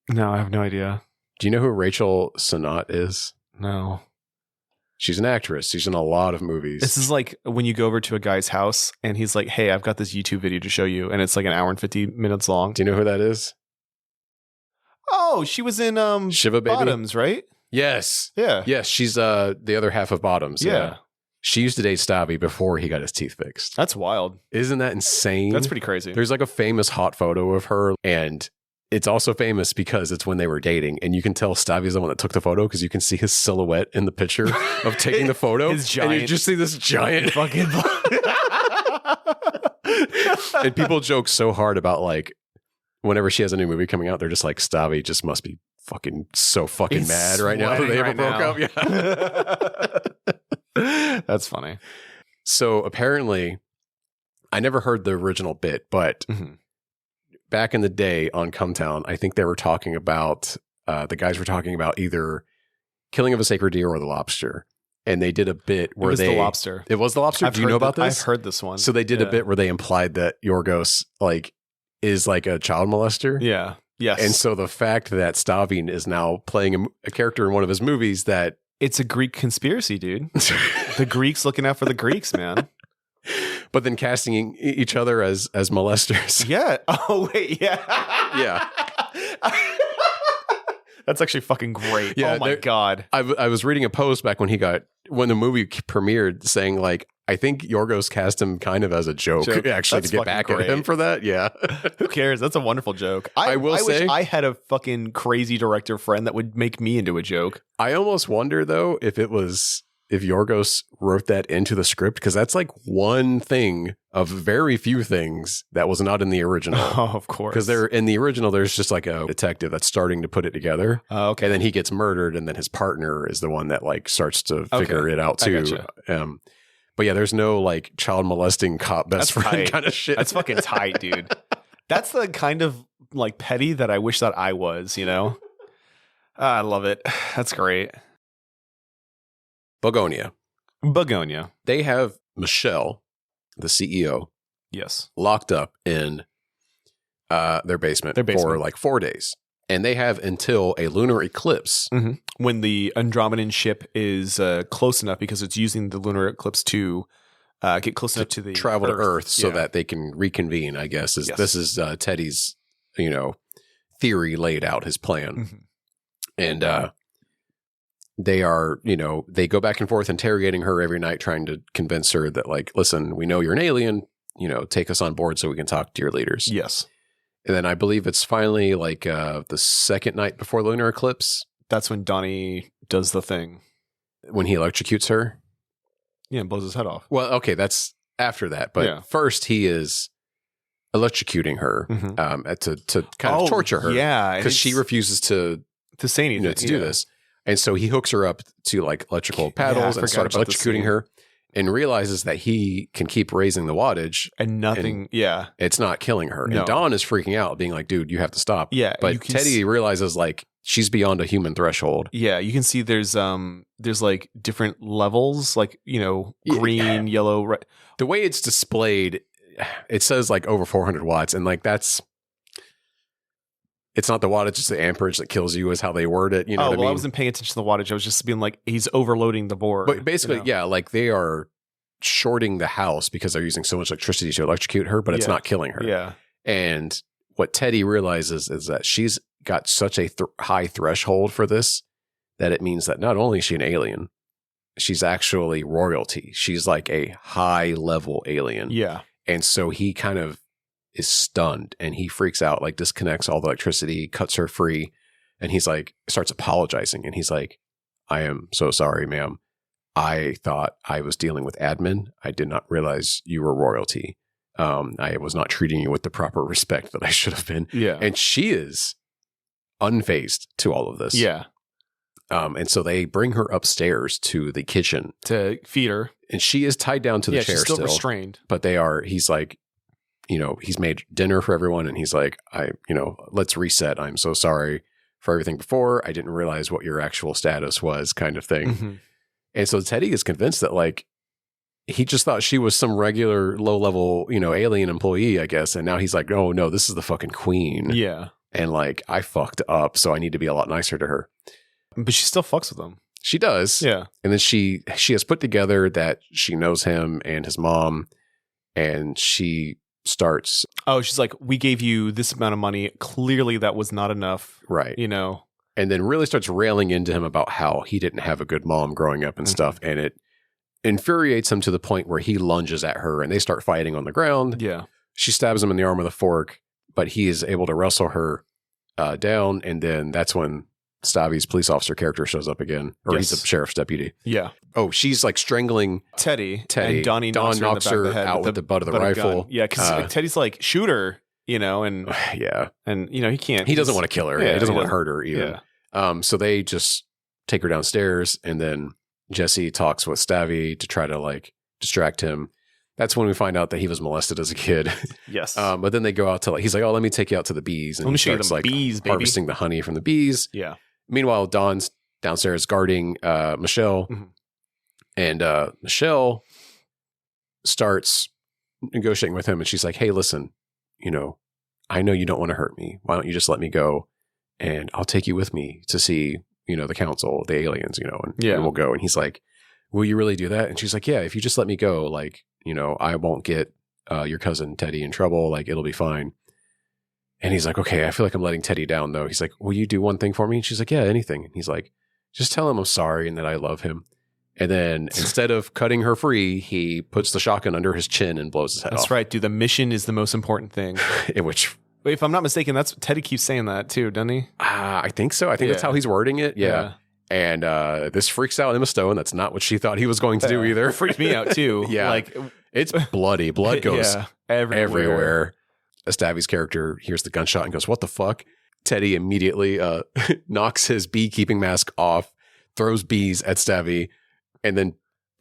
No, I have no idea. Do you know who Rachel Sennott is? No. She's an actress. She's in a lot of movies. This is like when you go over to a guy's house and he's like, hey, I've got this YouTube video to show you. And it's like an hour and 50 minutes long. Do you know who that is? Oh, she was in Shiva Baby? Bottoms, right? Yes. Yeah. Yes, she's the other half of Bottoms. Yeah. She used to date Stavi before he got his teeth fixed. That's wild. Isn't that insane? That's pretty crazy. There's like a famous hot photo of her, and it's also famous because it's when they were dating, and you can tell Stavi's the one that took the photo because you can see his silhouette in the picture of taking the photo. His giant, and you just see this giant fucking. And people joke so hard about like whenever she has a new movie coming out, they're just like, Stavi just must be fucking so fucking mad right now that they ever broke up. Yeah. That's funny. So apparently, I never heard the original bit, but back in the day on Cumtown, I think they were talking about, the guys were talking about either Killing of a Sacred Deer or The Lobster. And they did a bit where The Lobster. It was The Lobster? Do you know about this? I've heard this one. So they did a bit where they implied that Yorgos like is like a child molester. Yeah. Yes. And so the fact that Stavin is now playing a character in one of his movies that... It's a Greek conspiracy, dude. The Greeks looking out for the Greeks, man. But then casting each other as molesters. Yeah. Oh, wait. Yeah. Yeah. That's actually fucking great. Yeah, oh my God. I was reading a post back when the movie premiered saying like, I think Yorgos cast him kind of as a joke. Actually, to get back at him for that. Yeah. Who cares? That's a wonderful joke. I wish I had a fucking crazy director friend that would make me into a joke. I almost wonder though if Yorgos wrote that into the script, because that's like one thing of very few things that was not in the original. Oh, of course. Because in the original, there's just like a detective that's starting to put it together. Okay. And then he gets murdered, and then his partner is the one that like starts to figure it out too. But yeah, there's no like child molesting cop best friend kind of shit. That's fucking tight, dude. That's the kind of like petty that I wish that I was, you know? I love it. That's great. Bugonia. They have Michelle, the CEO, yes, locked up in their basement for like 4 days. And they have until a lunar eclipse. Mm-hmm. When the Andromedan ship is close enough, because it's using the lunar eclipse to get close enough to the travel to Earth so that they can reconvene, I guess. This is Teddy's, theory laid out, his plan. Mm-hmm. And they are, they go back and forth interrogating her every night, trying to convince her that like, listen, we know you're an alien, take us on board so we can talk to your leaders. Yes. And then I believe it's finally like the second night before the lunar eclipse. That's when Donnie does the thing. When he electrocutes her? Yeah, and blows his head off. Well, okay, that's after that. But first he is electrocuting her to kind of torture her. Yeah. Because she refuses to say anything. To do this. And so he hooks her up to like electrical paddles and starts electrocuting her. And realizes that he can keep raising the wattage. And nothing, it's not killing her. No. And Dawn is freaking out, being like, dude, you have to stop. Yeah. But Teddy realizes like she's beyond a human threshold. Yeah. You can see there's like different levels, like, green, yellow, red. The way it's displayed, it says like over 400 watts. And like it's not the wattage, it's the amperage that kills you is how they word it. I wasn't paying attention to the wattage. I was just being like, he's overloading the board. But basically, like they are shorting the house because they're using so much electricity to electrocute her, but it's not killing her. Yeah. And what Teddy realizes is that she's got such a high threshold for this that it means that not only is she an alien, she's actually royalty. She's like a high level alien. Yeah. And so he kind of is stunned and he freaks out, like disconnects all the electricity, cuts her free. And he's like, starts apologizing. And he's like, I am so sorry, ma'am. I thought I was dealing with admin. I did not realize you were royalty. I was not treating you with the proper respect that I should have been. Yeah. And she is unfazed to all of this. Yeah. And so they bring her upstairs to the kitchen to feed her. And she is tied down to the chair she's still restrained. But he's like, he's made dinner for everyone. And he's like, let's reset. I'm so sorry for everything before. I didn't realize what your actual status was, kind of thing. Mm-hmm. And so Teddy is convinced that like, he just thought she was some regular low-level, alien employee, I guess. And now he's like, oh, no, this is the fucking queen. Yeah. And like, I fucked up, so I need to be a lot nicer to her. But she still fucks with him. She does. Yeah. And then she has put together that she knows him and his mom. And she starts... Oh, she's like, we gave you this amount of money. Clearly that was not enough. Right. And then really starts railing into him about how he didn't have a good mom growing up and stuff. And it infuriates him to the point where he lunges at her and they start fighting on the ground. Yeah. She stabs him in the arm with a fork, but he is able to wrestle her down. And then that's when Stavi's police officer character shows up again, or he's a sheriff's deputy. Yeah. Oh, she's like strangling Teddy. And Don knocks her out with the butt of the rifle. Yeah, because Teddy's like, shoot her, and yeah. And, he can't. He doesn't want to kill her. Yeah, he doesn't want to hurt her even. Yeah. So they just take her downstairs, and then Jesse talks with Stavi to try to like distract him. That's when we find out that he was molested as a kid. Yes. But then they go out to he's like, oh, let me take you out to the bees. And let me he show starts you the bees, baby. Harvesting the honey from the bees. Yeah. Meanwhile, Don's downstairs guarding Michelle. Mm-hmm. And Michelle starts negotiating with him. And she's like, hey, listen, I know you don't want to hurt me. Why don't you just let me go? And I'll take you with me to see the council, the aliens, and we'll go. And he's like, will you really do that? And she's like, yeah, if you just let me go, like, I won't get your cousin Teddy in trouble. Like, it'll be fine. And he's like, okay, I feel like I'm letting Teddy down though. He's like, will you do one thing for me? And she's like, yeah, anything. And he's like, just tell him I'm sorry and that I love him. And then instead of cutting her free, he puts the shotgun under his chin and blows his head off. That's right, dude. The mission is the most important thing. In which... Wait, if I'm not mistaken, that's Teddy keeps saying that too, doesn't he? I think so. I think that's how he's wording it. Yeah. And this freaks out Emma Stone. That's not what she thought he was going to do either. It freaked me out too. Yeah. Like, it's bloody. Blood goes everywhere. Stavi's character hears the gunshot and goes, what the fuck? Teddy immediately knocks his beekeeping mask off, throws bees at Stavi, and then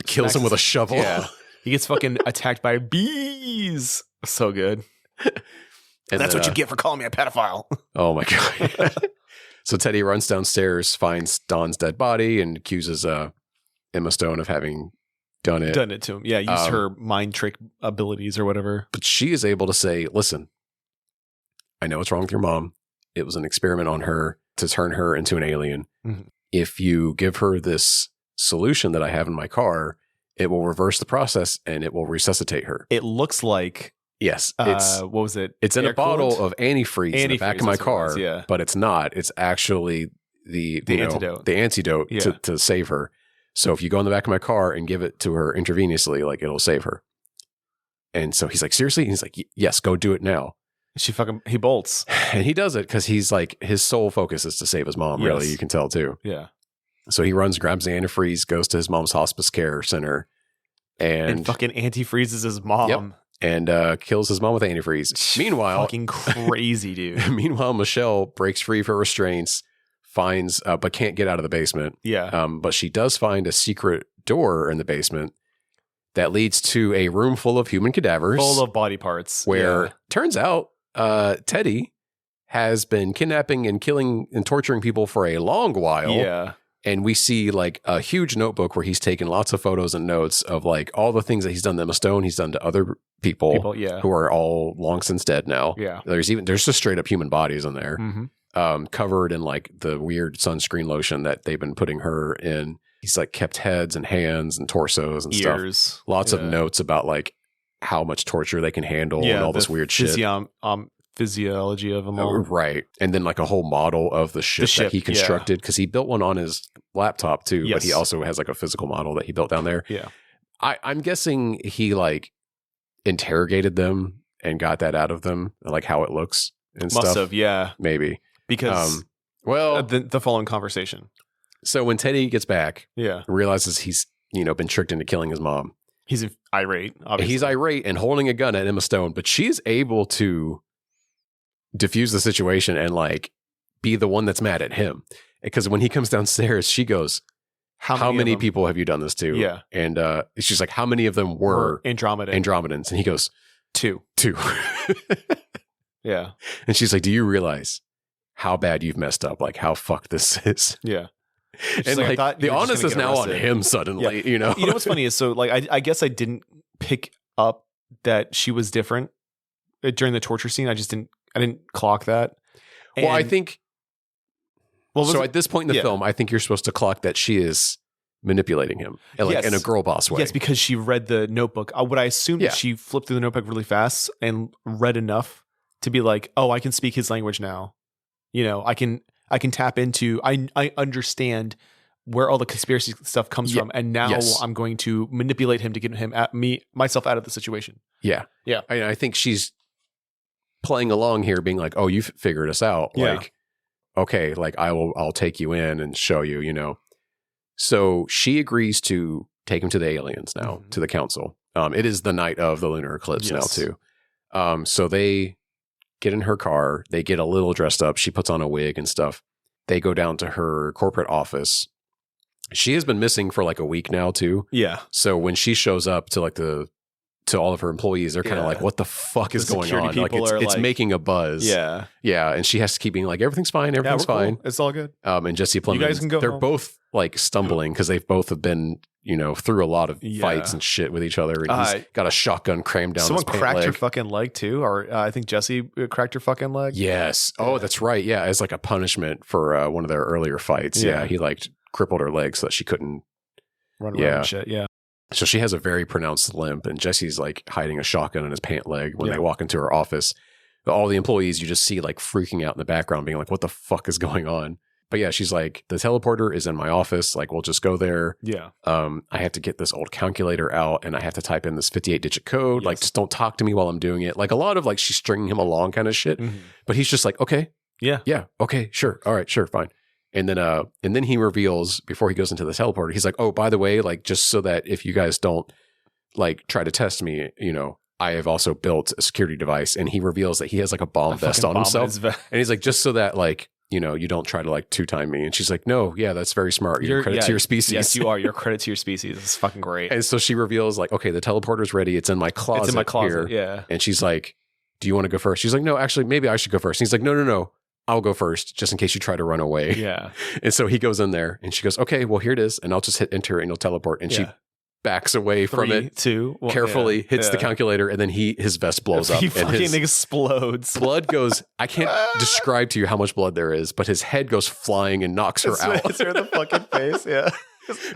kills him with a shovel. Yeah. He gets fucking attacked by bees. So good. And that's what you get for calling me a pedophile. Oh my God. So Teddy runs downstairs, finds Don's dead body, and accuses Emma Stone of having done it to him. Yeah, use her mind trick abilities or whatever. But she is able to say, listen, I know what's wrong with your mom. It was an experiment on her to turn her into an alien. Mm-hmm. If you give her this solution that I have in my car, it will reverse the process and it will resuscitate her. It looks like... Yes. What was it? It's in a bottle of antifreeze in the back of my car, but it's not. It's actually the antidote. The antidote to save her. So if you go in the back of my car and give it to her intravenously, like it'll save her. And so he's like, seriously? And he's like, yes, go do it now. He bolts. And he does it because he's like, his sole focus is to save his mom, really. You can tell too. Yeah. So he runs, grabs the antifreeze, goes to his mom's hospice care center, and fucking antifreezes his mom. Yep. And kills his mom with antifreeze. Meanwhile, fucking crazy, dude. Meanwhile, Michelle breaks free of her restraints, finds, but can't get out of the basement. Yeah. But she does find a secret door in the basement that leads to a room full of human cadavers, full of body parts. Where turns out Teddy has been kidnapping and killing and torturing people for a long while. Yeah. And we see like a huge notebook where he's taken lots of photos and notes of like all the things that he's done to Emma Stone, he's done to other people who are all long since dead now. Yeah. There's just straight up human bodies in there, covered in like the weird sunscreen lotion that they've been putting her in. He's like kept heads and hands and torsos and ears. Stuff. Lots of notes about like how much torture they can handle and all this weird shit. Physiology of them all. Right. And then like a whole model of the ship that he constructed because he built one on his laptop too, but Yes. he also has like a physical model that he built down there. Yeah. I'm guessing he like interrogated them and got that out of them, like how it looks and Must stuff. have, yeah. Maybe. Because the following conversation. So when Teddy gets back, Yeah. realizes he's, been tricked into killing his mom. He's irate, obviously. He's irate and holding a gun at Emma Stone, but she's able to diffuse the situation and like be the one that's mad at him. Because when he comes downstairs, she goes, how many people have you done this to? Yeah. And she's like, how many of them were Andromedans? And he goes, two. Yeah. And she's like, do you realize how bad you've messed up? Like how fucked this is? Yeah. And like the onus is now on him suddenly, You know what's funny is, so like I guess I didn't pick up that she was different during the torture scene. I didn't clock that. Well, I think so at this point in the Yeah. film, I think you're supposed to clock that she is manipulating him in a girl boss way. Yes, because she read the notebook. Would I assume that she flipped through the notebook really fast and read enough to be like, oh, I can speak his language now. I can tap into, I understand where all the conspiracy stuff comes from, and now I'm going to manipulate him to get myself out of the situation. Yeah. Yeah. I think she's playing along here being like, oh, you've figured us out. Yeah. Like, okay, like I'll take you in and show you, So she agrees to take him to the aliens now, to the council. It is the night of the lunar eclipse now too. So they get in her car, they get a little dressed up. She puts on a wig and stuff. They go down to her corporate office. She has been missing for like a week now too. Yeah. So when she shows up to like to all of her employees, they're kind of like, what the fuck is going on? Like it's making a buzz. Yeah. Yeah. And she has to keep being like, everything's fine. Everything's fine. Cool. It's all good. And Jesse Plemons, you guys can go they're home. both like stumbling because they've both have been, through a lot of fights and shit with each other. And he's got a shotgun crammed down someone his pant cracked leg. her fucking leg too. Or I think Jesse cracked her fucking leg. Yes. Oh, that's right. Yeah. As like a punishment for one of their earlier fights. Yeah. He like crippled her leg so that she couldn't run around and shit. Yeah. So she has a very pronounced limp, and Jesse's like hiding a shotgun in his pant leg when they walk into her office. All the employees you just see like freaking out in the background, being like, what the fuck is going on? But yeah, she's like, the teleporter is in my office. Like, we'll just go there. Yeah. I have to get this old calculator out, and I have to type in this 58-digit code. Like, just don't talk to me while I'm doing it. Like a lot of like she's stringing him along kind of shit. Mm-hmm. But he's just like, okay. Yeah. Yeah. Okay. Sure. All right. Sure. Fine. And then he reveals before he goes into the teleporter, he's like, oh, by the way, like just so that if you guys don't like try to test me, I have also built a security device. And he reveals that he has like a bomb vest on himself. And he's like, just so that like, you don't try to like two-time me. And she's like, no, yeah, that's very smart. You're credit to your species. Yes, you are. You're credit to your species. It's fucking great. And so she reveals like, okay, the teleporter's ready. It's in my closet. It's in my closet. Here. Yeah. And she's like, do you want to go first? She's like, no, actually, maybe I should go first. And he's like, no. I'll go first just in case you try to run away. Yeah. And so he goes in there and she goes, okay, well, here it is. And I'll just hit enter and you'll teleport. And she backs away from it. 2, 1, carefully hits the calculator. And then his vest blows up. He and fucking explodes. Blood goes, I can't describe to you how much blood there is, but his head goes flying and knocks her out. It's her in the fucking face. Yeah.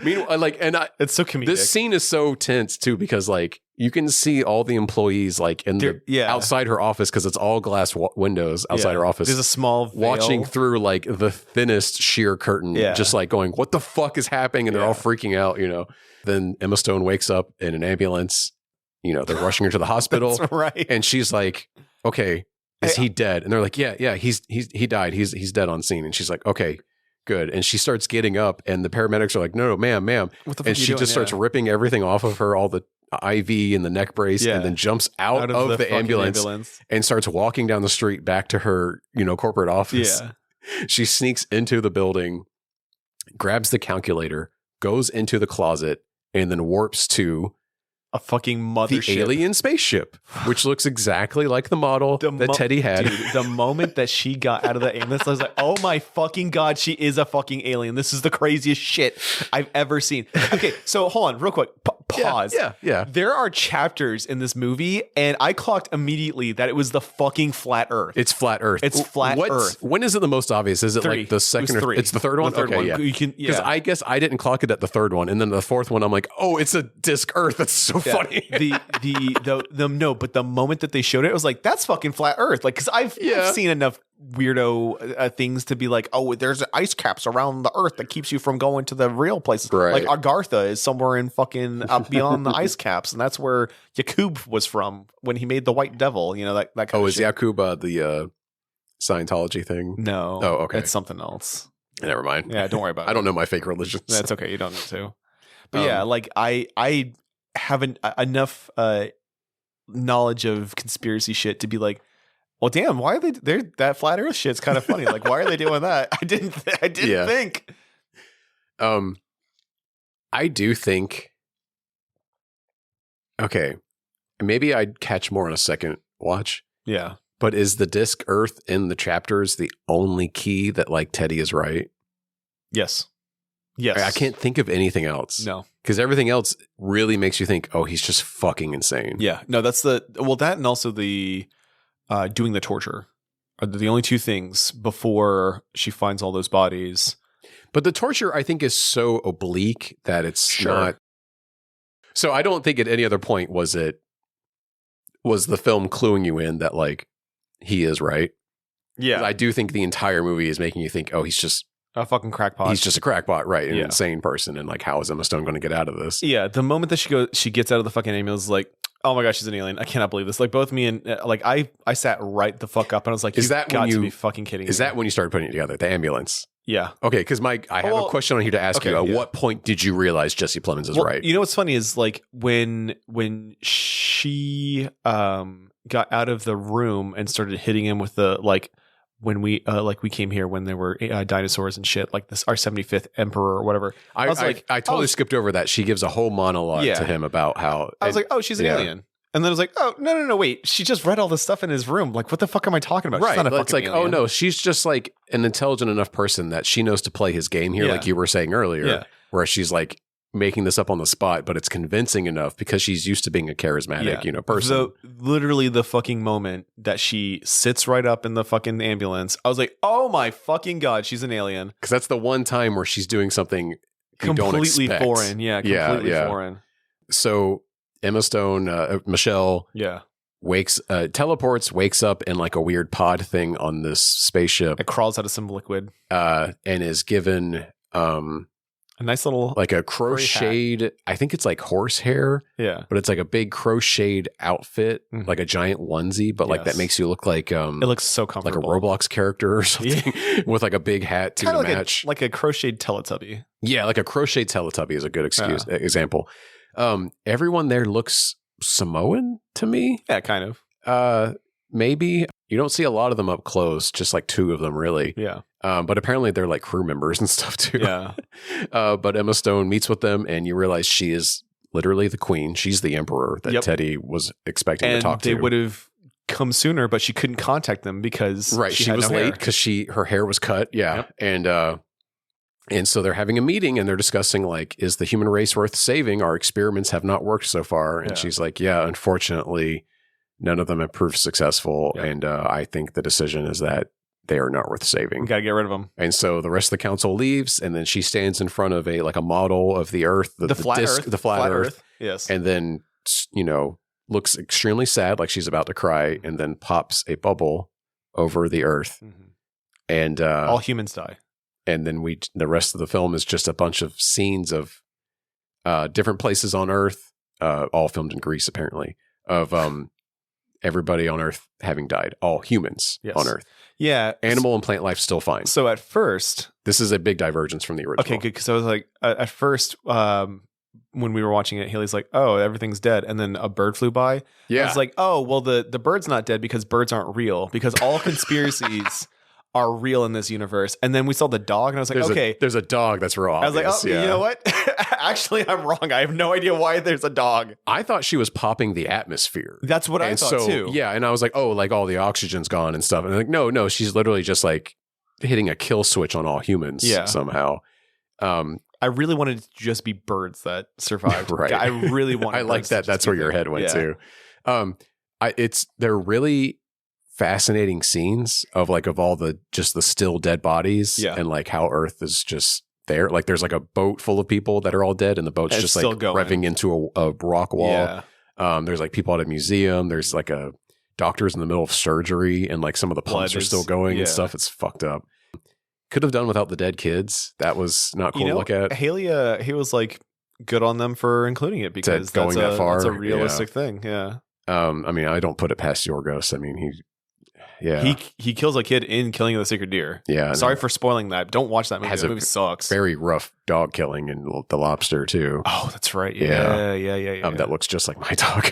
Meanwhile, it's so comedic. This scene is so tense too, because like you can see all the employees like in outside her office, because it's all glass windows outside her office. There's a small veil. Watching through like the thinnest sheer curtain, just like going, what the fuck is happening? And they're all freaking out, Then Emma Stone wakes up in an ambulance. They're rushing her to the hospital. That's right. And she's like, okay, is he dead? And they're like, yeah, he died. He's dead on scene. And she's like, okay, good. And she starts getting up, and the paramedics are like, no, ma'am. What the fuck and she just starts ripping everything off of her, all the IV and the neck brace, and then jumps out of the ambulance and starts walking down the street back to her, corporate office. Yeah. She sneaks into the building, grabs the calculator, goes into the closet, and then warps to a fucking mothership. The alien spaceship, which looks exactly like the model that Teddy had. Dude, the moment that she got out of the ambulance, I was like, oh my fucking God, she is a fucking alien. This is the craziest shit I've ever seen. Okay, so hold on, real quick. Pause. Yeah. There are chapters in this movie, and I clocked immediately that it was the fucking flat Earth. It's flat Earth. It's flat Earth. When is it the most obvious? Is it 3. like the second or It's the third one? The third one. Yeah. Because I guess I didn't clock it at the third one, and then the fourth one, I'm like, oh, it's a disc Earth. That's so funny. No, but the moment that they showed it, I was like, that's fucking flat Earth. Like, because I've seen enough weirdo things to be like, oh, there's ice caps around the earth that keeps you from going to the real places. Right. Like Agartha is somewhere in fucking up beyond the ice caps, and that's where Yakub was from when he made the White Devil. You know, that kind of is shit. Yakub the Scientology thing? No. Oh, okay. It's something else. Never mind. Yeah, don't worry about it. I don't know my fake religions. That's okay. You don't need to. But yeah, like I haven't enough knowledge of conspiracy shit to be like, well, damn, why are they that flat earth shit's kind of funny. Like, why are they doing that? I didn't think. I do think, okay, maybe I'd catch more on a second watch. Yeah. But is the disc Earth in the chapters the only key that like Teddy is right? Yes. Yes. I can't think of anything else. No. Because everything else really makes you think, oh, he's just fucking insane. Yeah. No, that's that and also the doing the torture are the only two things before she finds all those bodies. But the torture, I think, is so oblique that it's not. So I don't think at any other point was the film cluing you in that like he is right. Yeah. I do think the entire movie is making you think, oh, he's just a fucking crackpot. He's just a crackpot, right? An insane person. And like, how is Emma Stone going to get out of this? Yeah. The moment that she gets out of the fucking ambulance, like, oh my gosh, she's an alien. I cannot believe this. Like both me and like I sat right the fuck up and I was like, is that got when to be fucking kidding me. Is that when you started putting it together? The ambulance? Yeah. Okay, because I have a question on here to ask you. At what point did you realize Jesse Plemons is right? You know what's funny is like when she got out of the room and started hitting him with the like when we came here when there were dinosaurs and shit like this our 75th emperor or whatever. I totally skipped over that. She gives a whole monologue to him about how I was like, oh, she's an alien. And then I was like, oh, no, wait. She just read all this stuff in his room. Like, what the fuck am I talking about? Right. She's not a it's like, alien. oh, no, she's just like an intelligent enough person that she knows to play his game here, like you were saying earlier, where she's like making this up on the spot, but it's convincing enough because she's used to being a charismatic, person. So literally the fucking moment that she sits right up in the fucking ambulance, I was like, oh my fucking God, she's an alien. Because that's the one time where she's doing something completely foreign. Yeah, completely foreign. So Emma Stone, Michelle, teleports, wakes up in like a weird pod thing on this spaceship. It crawls out of some liquid, and is given a nice little like a crocheted. I think it's like horsehair. Yeah, but it's like a big crocheted outfit, like a giant onesie, but like that makes you look like it looks so comfortable, like a Roblox character or something, with like a big hat to match, like a crocheted Teletubby. Yeah, like a crocheted Teletubby is a good example. Everyone there looks Samoan to me. Yeah, kind of. Maybe you don't see a lot of them up close, just like two of them really. Yeah. But apparently they're like crew members and stuff too. Yeah. But Emma Stone meets with them and you realize she is literally the queen. She's the emperor that Teddy was expecting to talk to. They would have come sooner, but she couldn't contact them because she was late because her hair was cut. Yeah. Yep. And so they're having a meeting and they're discussing like, is the human race worth saving? Our experiments have not worked so far. And she's like, yeah, unfortunately, none of them have proved successful. Yeah. And I think the decision is that they are not worth saving. We got to get rid of them. And so the rest of the council leaves. And then she stands in front of a model of the Earth, the flat disc, Earth, the flat Earth. Yes. And then, looks extremely sad, like she's about to cry, and then pops a bubble over the Earth. Mm-hmm. And all humans die. And then the rest of the film is just a bunch of scenes of different places on Earth, all filmed in Greece, apparently, of everybody on Earth having died, all humans on Earth. Yeah. Animal and plant life still fine. So at first... This is a big divergence from the original. Okay, good. Because I was like, at first, when we were watching it, Haley's like, oh, everything's dead. And then a bird flew by. Yeah. I was like, oh, well, the bird's not dead because birds aren't real. Because all conspiracies... are real in this universe. And then we saw the dog and I was like, there's a dog that's real. I was like, oh, you know what? Actually, I'm wrong. I have no idea why there's a dog. I thought she was popping the atmosphere. That's what I thought too. Yeah. And I was like, oh, like all the oxygen's gone and stuff. And like, no, she's literally just like hitting a kill switch on all humans somehow. I really wanted it to just be birds that survived. Right. I really wanted I like that. That's where your head went to. They're really fascinating scenes of all the still dead bodies and like how Earth is just there. Like there's like a boat full of people that are all dead and the boat's just like revving into a rock wall. Yeah. There's like people at a museum. There's like a doctor's in the middle of surgery and like some of the pumps are still going and stuff. It's fucked up. Could have done without the dead kids. That was not cool to look at. Haley, he was like good on them for including it because going that far. That's a realistic thing. Yeah. I mean, I don't put it past Yorgos. I mean, he kills a kid in Killing of the Sacred Deer. Yeah. Sorry for spoiling that. Don't watch that movie. That movie sucks. Very rough dog killing in The Lobster too. Oh, that's right. Yeah. That looks just like my dog.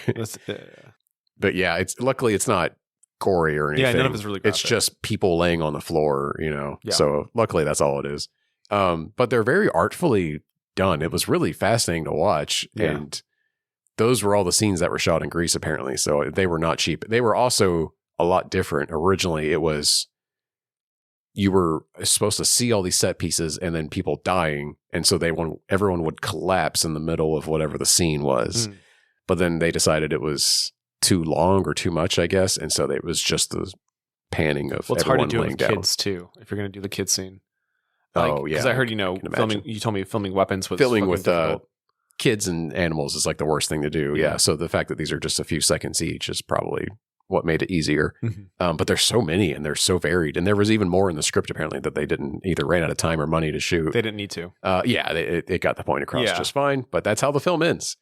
But yeah, luckily it's not gory or anything. Yeah, none of it's really graphic. It's just people laying on the floor, Yeah. So luckily that's all it is. But they're very artfully done. It was really fascinating to watch. Yeah. And those were all the scenes that were shot in Greece, apparently. So they were not cheap. They were also a lot different. Originally, it was you were supposed to see all these set pieces and then people dying. And so everyone would collapse in the middle of whatever the scene was. But then they decided it was too long or too much, I guess. And so it was just the panning of it's everyone hard to do laying with down. Kids too, if you're going to do the kid scene. Because I heard, filming, you told me filming weapons was filming with difficult. Kids and animals is like the worst thing to do. Yeah. So the fact that these are just a few seconds each is probably what made it easier. But there's so many and they're so varied. And there was even more in the script apparently that they didn't either ran out of time or money to shoot. They didn't need to. It got the point across just fine. But that's how the film ends.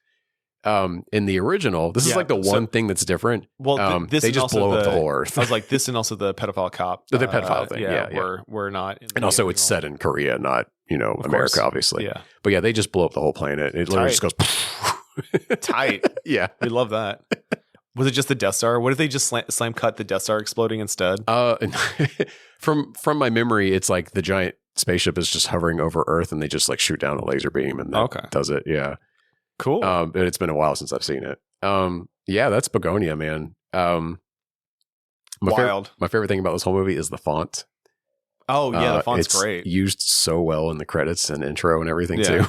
In the original, this is like the one thing that's different. Well, they just blow up the whole earth. I was like, this and also the pedophile cop. The pedophile thing, We're not. And also it's set in Korea, not, America, obviously. Yeah. But yeah, they just blow up the whole planet. It literally just goes. Tight. Yeah. We love that. Was it just the Death Star? What if they just slam cut the Death Star exploding instead? From my memory, it's like the giant spaceship is just hovering over Earth and they just like shoot down a laser beam and that does it. Yeah. Cool. But it's been a while since I've seen it. Yeah, that's Bugonia, man. Wild. My favorite thing about this whole movie is the font. Oh yeah, the font's it's great. Used so well in the credits and intro and everything too.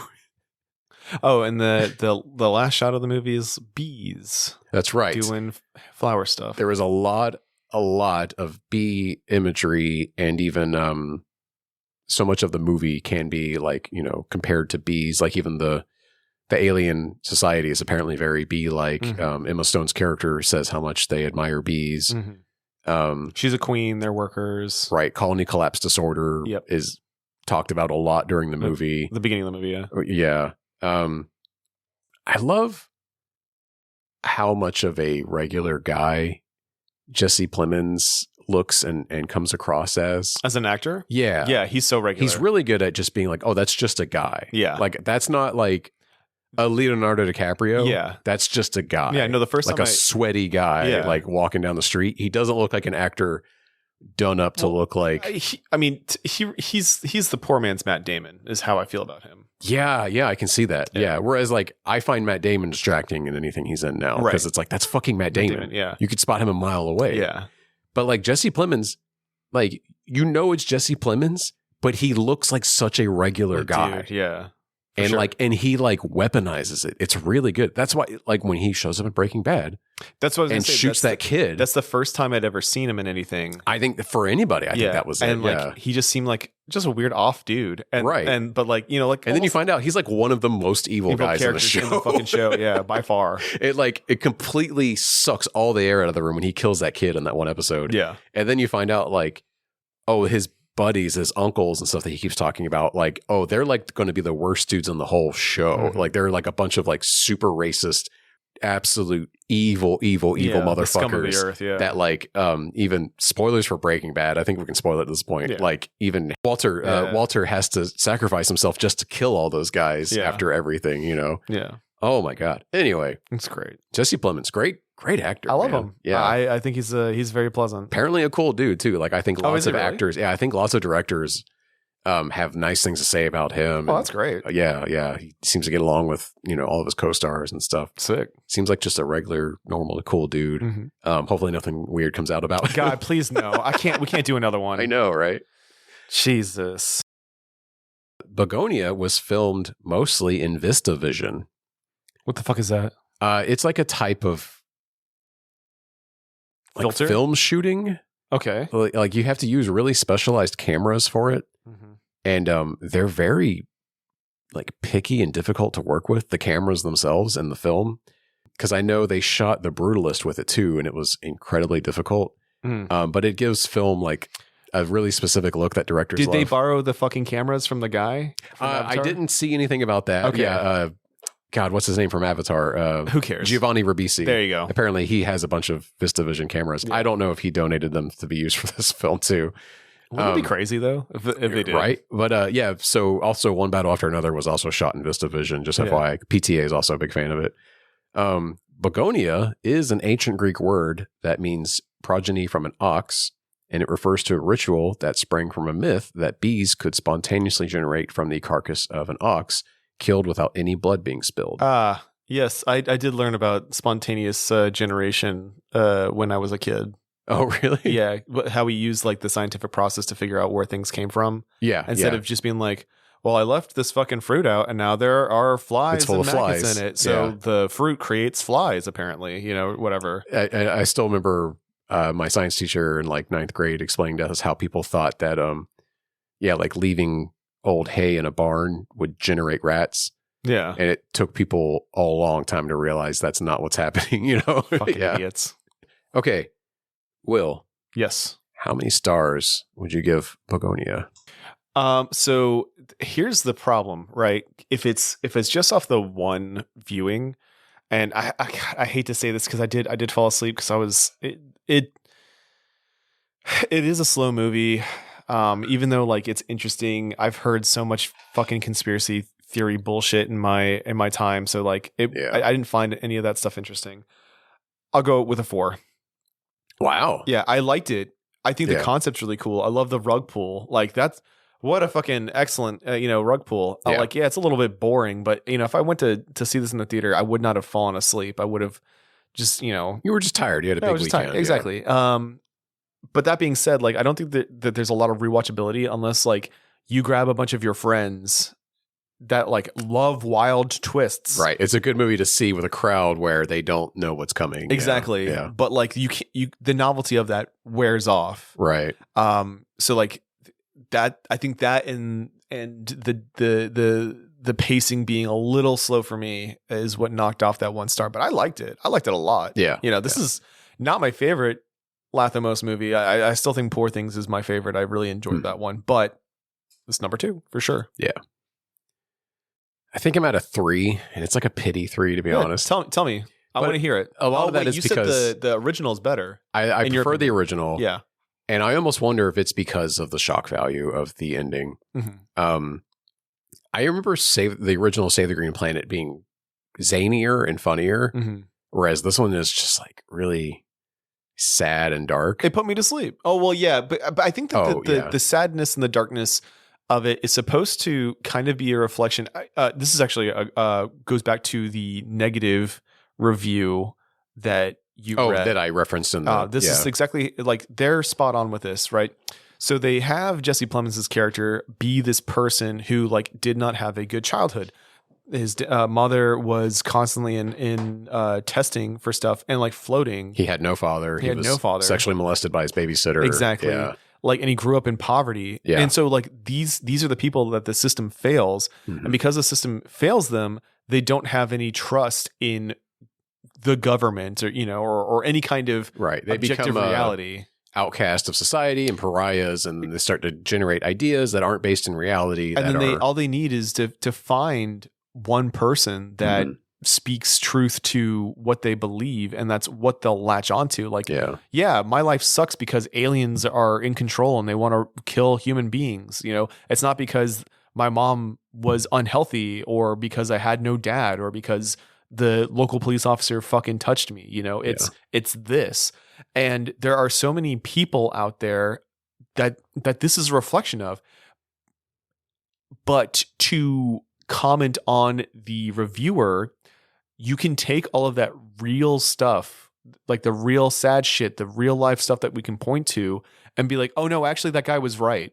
Oh, and the last shot of the movie is bees. That's right. Doing flower stuff. There was a lot of bee imagery, and even so much of the movie can be like, compared to bees. Like even the alien society is apparently very bee-like. Emma Stone's character says how much they admire bees. She's a queen. They're workers. Right. Colony collapse disorder is talked about a lot during the movie. The beginning of the movie, yeah. I love how much of a regular guy Jesse Plemons looks and comes across as an actor. Yeah, he's so regular. He's really good at just being like, oh, that's just a guy. Yeah, like that's not like a Leonardo DiCaprio. Yeah, that's just a guy. Yeah, no, the first like time a sweaty guy, like walking down the street. He doesn't look like an actor done up to look like. He's the poor man's Matt Damon. Is how I feel about him. Yeah, I can see that. Yeah. Whereas like I find Matt Damon distracting in anything he's in now because it's like that's fucking Matt Damon. Yeah, you could spot him a mile away. Yeah, but like Jesse Plemons, like it's Jesse Plemons, but he looks like such a regular guy. Dude, yeah. And and he like weaponizes it. It's really good. That's why like when he shows up in Breaking Bad, that's what I was and gonna say. Shoots that kid. That's the first time I'd ever seen him in anything. I think for anybody, I think that was it. And like he just seemed like just a weird off dude. And but like like and then you find out he's like one of the most evil guys in the show. In the fucking show, yeah, by far. It completely sucks all the air out of the room when he kills that kid in that one episode. Yeah, and then you find out like, oh, his buddies, his uncles and stuff that he keeps talking about, like, oh, they're like going to be the worst dudes in the whole show. Like they're like a bunch of like super racist, absolute evil motherfuckers. The scum of the earth, that like even spoilers for Breaking Bad. I think we can spoil it at this point. Yeah. Like even Walter has to sacrifice himself just to kill all those guys after everything. Yeah. Oh my god. Anyway, it's great. Jesse Plemons, great actor. I love him. Yeah, I think he's very pleasant. Apparently a cool dude too. Like I think lots of actors. Yeah, I think lots of directors have nice things to say about him. Oh, that's great. Yeah. He seems to get along with all of his co-stars and stuff. Sick. Seems like just a regular, normal, cool dude. Hopefully nothing weird comes out about him. God, please no. We can't do another one. I know, right? Jesus. Bugonia was filmed mostly in VistaVision. What the fuck is that? It's like a type of filter? Film shooting. Okay. Like you have to use really specialized cameras for it. And they're very like picky and difficult to work with, the cameras themselves and the film. because I know they shot The Brutalist with it too, and it was incredibly difficult. But it gives film like a really specific look that directors Did love. they borrow the fucking cameras from the guy? I didn't see anything about that. Okay. Yeah. God, what's his name from Avatar? Who cares? Giovanni Ribisi. There you go. Apparently, he has a bunch of VistaVision cameras. Yeah. I don't know if he donated them to be used for this film too. Wouldn't it be crazy though if they did? Right? But yeah, so also One Battle After Another was also shot in VistaVision, just FYI. PTA is also a big fan of it. Bugonia is an ancient Greek word that means progeny from an ox, and it refers to a ritual that sprang from a myth that bees could spontaneously generate from the carcass of an ox killed without any blood being spilled. Yes, I did learn about spontaneous generation when I was a kid. Oh, really? Yeah, how we use like the scientific process to figure out where things came from. Yeah. Instead of just being like, well, I left this fucking fruit out and now there are flies It's full and of maggots flies. in it. So Yeah. the fruit creates flies, apparently, whatever. I still remember my science teacher in like 9th grade explaining to us how people thought that, like leaving old hay in a barn would generate rats. Yeah. And it took people a long time to realize that's not what's happening, Fucking Yeah. idiots. Okay. Will, Yes. how many stars would you give Bugonia? So here's the problem, right? If it's just off the one viewing, and I hate to say this because I did fall asleep because I was it is a slow movie. Even though like it's interesting, I've heard so much fucking conspiracy theory bullshit in my time. So like I didn't find any of that stuff interesting. I'll go with a 4. Wow. Yeah, I liked it. I think the concept's really cool. I love the rug pull. Like that's what a fucking excellent rug pull. Yeah. Like it's a little bit boring, but if I went to see this in the theater, I would not have fallen asleep. I would have just You were just tired. You had a big weekend. tired. Exactly. But that being said, like I don't think that there's a lot of rewatchability unless like you grab a bunch of your friends that like love wild twists. Right. It's a good movie to see with a crowd where they don't know what's coming. Exactly. Yeah. But like the novelty of that wears off. Right. So like that, I think that and the pacing being a little slow for me is what knocked off that 1 star. But I liked it. I liked it a lot. Yeah. This is not my favorite Lanthimos movie. I still think Poor Things is my favorite. I really enjoyed that one, but it's number 2 for sure. Yeah. I think I'm at a 3, and it's like a pity 3 to be honest. Tell me. I want to hear it. A lot of that is you because said the original is better. I in your prefer the opinion. original. Yeah. And I almost wonder if it's because of the shock value of the ending. Mm-hmm. I remember the original Save the Green Planet being zanier and funnier, whereas this one is just like really sad and dark. It put me to sleep. Oh, well, yeah. But I think that the sadness and the darkness of it is supposed to kind of be a reflection. This is actually goes back to the negative review that you read. That I referenced in the this is exactly like they're spot on with this, right? So they have Jesse Plemons' character be this person who like did not have a good childhood. His mother was constantly in testing for stuff and like floating. He had no father. He was no father. Sexually molested by his babysitter. Exactly. Yeah. Like, and he grew up in poverty. Yeah. And so like these are the people that the system fails. And because the system fails them, they don't have any trust in the government or any kind of They objective become reality. Outcast of society and pariahs, and they start to generate ideas that aren't based in reality. And then all they need is to find one person that speaks truth to what they believe, and that's what they'll latch onto. Like, yeah, my life sucks because aliens are in control and they want to kill human beings. It's not because my mom was unhealthy or because I had no dad or because the local police officer fucking touched me. It's this. And there are so many people out there that this is a reflection of. But to comment on the reviewer, you can take all of that real stuff, like the real sad shit, the real life stuff that we can point to and be like, oh no, actually that guy was right.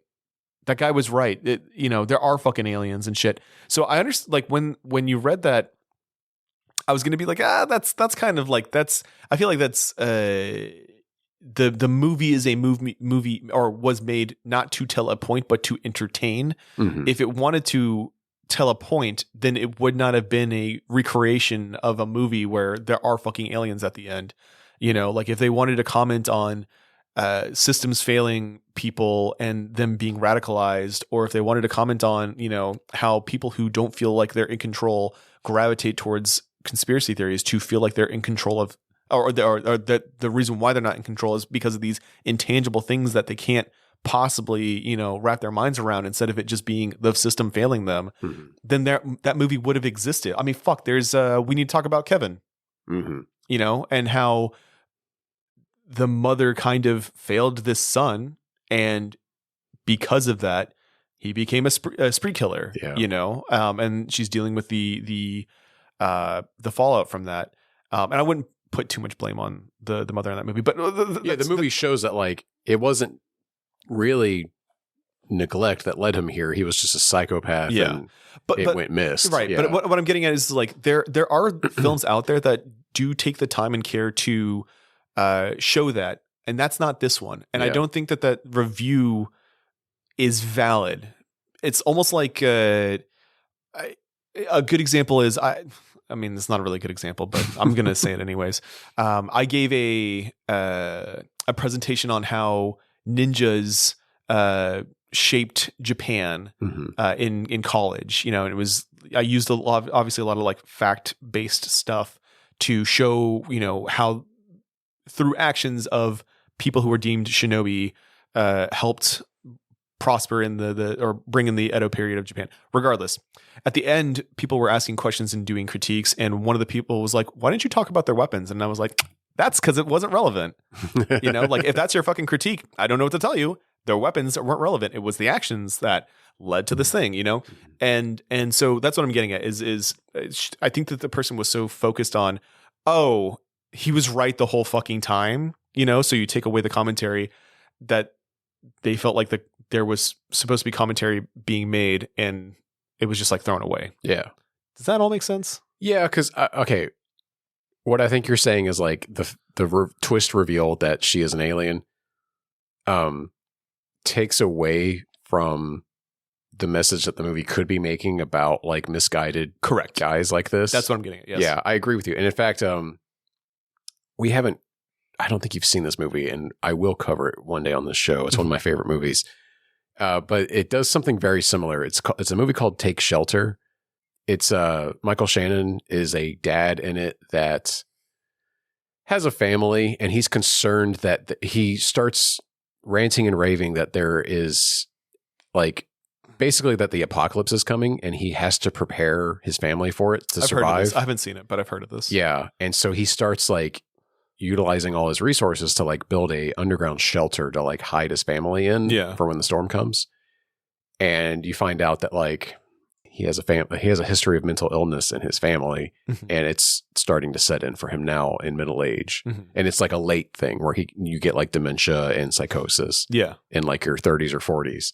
That guy was right. There are fucking aliens and shit. So I understand, like when you read that, I was going to be like, that's kind of like, I feel like that's, the movie is a movie or was made not to tell a point, but to entertain. If it wanted to tell a point, then it would not have been a recreation of a movie where there are fucking aliens at the end. You know, like if they wanted to comment on systems failing people and them being radicalized, or if they wanted to comment on, you know, how people who don't feel like they're in control gravitate towards conspiracy theories to feel like they're in control of, or that the reason why they're not in control is because of these intangible things that they can't possibly, you know, wrap their minds around, instead of it just being the system failing them, then that movie would have existed. I mean, fuck, there's We Need to Talk About Kevin, you know, and how the mother kind of failed this son, and because of that, he became a spree killer, you know, and she's dealing with the fallout from that. And I wouldn't put too much blame on the mother in that movie, but the movie shows that like it wasn't really neglect that led him here. He was just a psychopath. And it went missed. Right. Yeah. But what I'm getting at is like there are films out there that do take the time and care to show that, and that's not this one. And I don't think that review is valid. It's almost like a good example is I mean, it's not a really good example, but I'm going to say it anyways. I gave a presentation on how ninjas shaped Japan in college, you know, and I used obviously a lot of like fact-based stuff to show, you know, how through actions of people who were deemed shinobi helped prosper in or bring in the Edo period of Japan. Regardless, at the end, people were asking questions and doing critiques, and one of the people was like, "Why didn't you talk about their weapons?" And I was like, "That's because it wasn't relevant." You know, like if that's your fucking critique, I don't know what to tell you. Their weapons weren't relevant. It was the actions that led to this thing, you know? And so that's what I'm getting at is I think that the person was so focused on, oh, he was right the whole fucking time, you know? So you take away the commentary, that they felt like there was supposed to be commentary being made, and it was just like thrown away. Yeah. Does that all make sense? Yeah, because, okay, what I think you're saying is like the twist reveal that she is an alien takes away from the message that the movie could be making about like misguided guys like this. That's what I'm getting at. Yes. Yeah, I agree with you. And in fact, I don't think you've seen this movie, and I will cover it one day on this show. It's one of my favorite movies. But it does something very similar. It's a movie called Take Shelter. It's Michael Shannon is a dad in it that has a family, and he's concerned that he starts ranting and raving that there is like basically that the apocalypse is coming, and he has to prepare his family for it to survive. Heard of this. I haven't seen it, but I've heard of this. Yeah. And so he starts like utilizing all his resources to like build a underground shelter to like hide his family in for when the storm comes. And you find out that like he has a history of mental illness in his family, and it's starting to set in for him now in middle age. And it's like a late thing where you get like dementia and psychosis in like your 30s or 40s.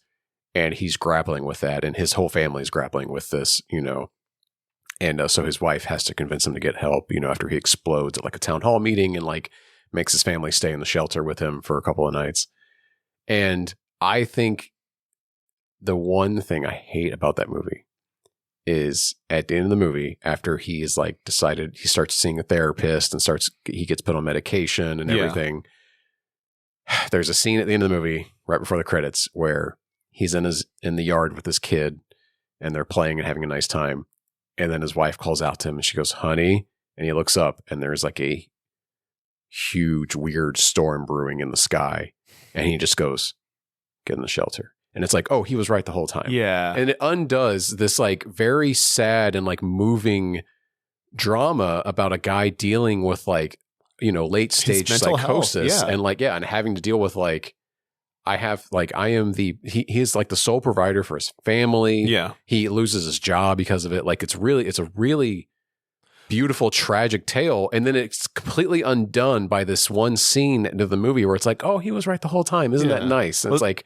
And he's grappling with that, and his whole family is grappling with this, you know. And so his wife has to convince him to get help, you know, after he explodes at like a town hall meeting and like makes his family stay in the shelter with him for a couple of nights. And I think the one thing I hate about that movie is at the end of the movie, after he is like decided, he starts seeing a therapist and he gets put on medication and everything. There's a scene at the end of the movie right before the credits where he's in the yard with his kid, and they're playing and having a nice time. And then his wife calls out to him and she goes, "Honey," and he looks up and there's like a huge weird storm brewing in the sky, and he just goes, "Get in the shelter." And it's like, oh, he was right the whole time. Yeah. And it undoes this like very sad and like moving drama about a guy dealing with like, you know, late stage psychosis and like, and having to deal with like, he is like the sole provider for his family. Yeah. He loses his job because of it. Like it's a really beautiful, tragic tale. And then it's completely undone by this one scene of the movie where it's like, oh, he was right the whole time. Isn't that nice? And it's like,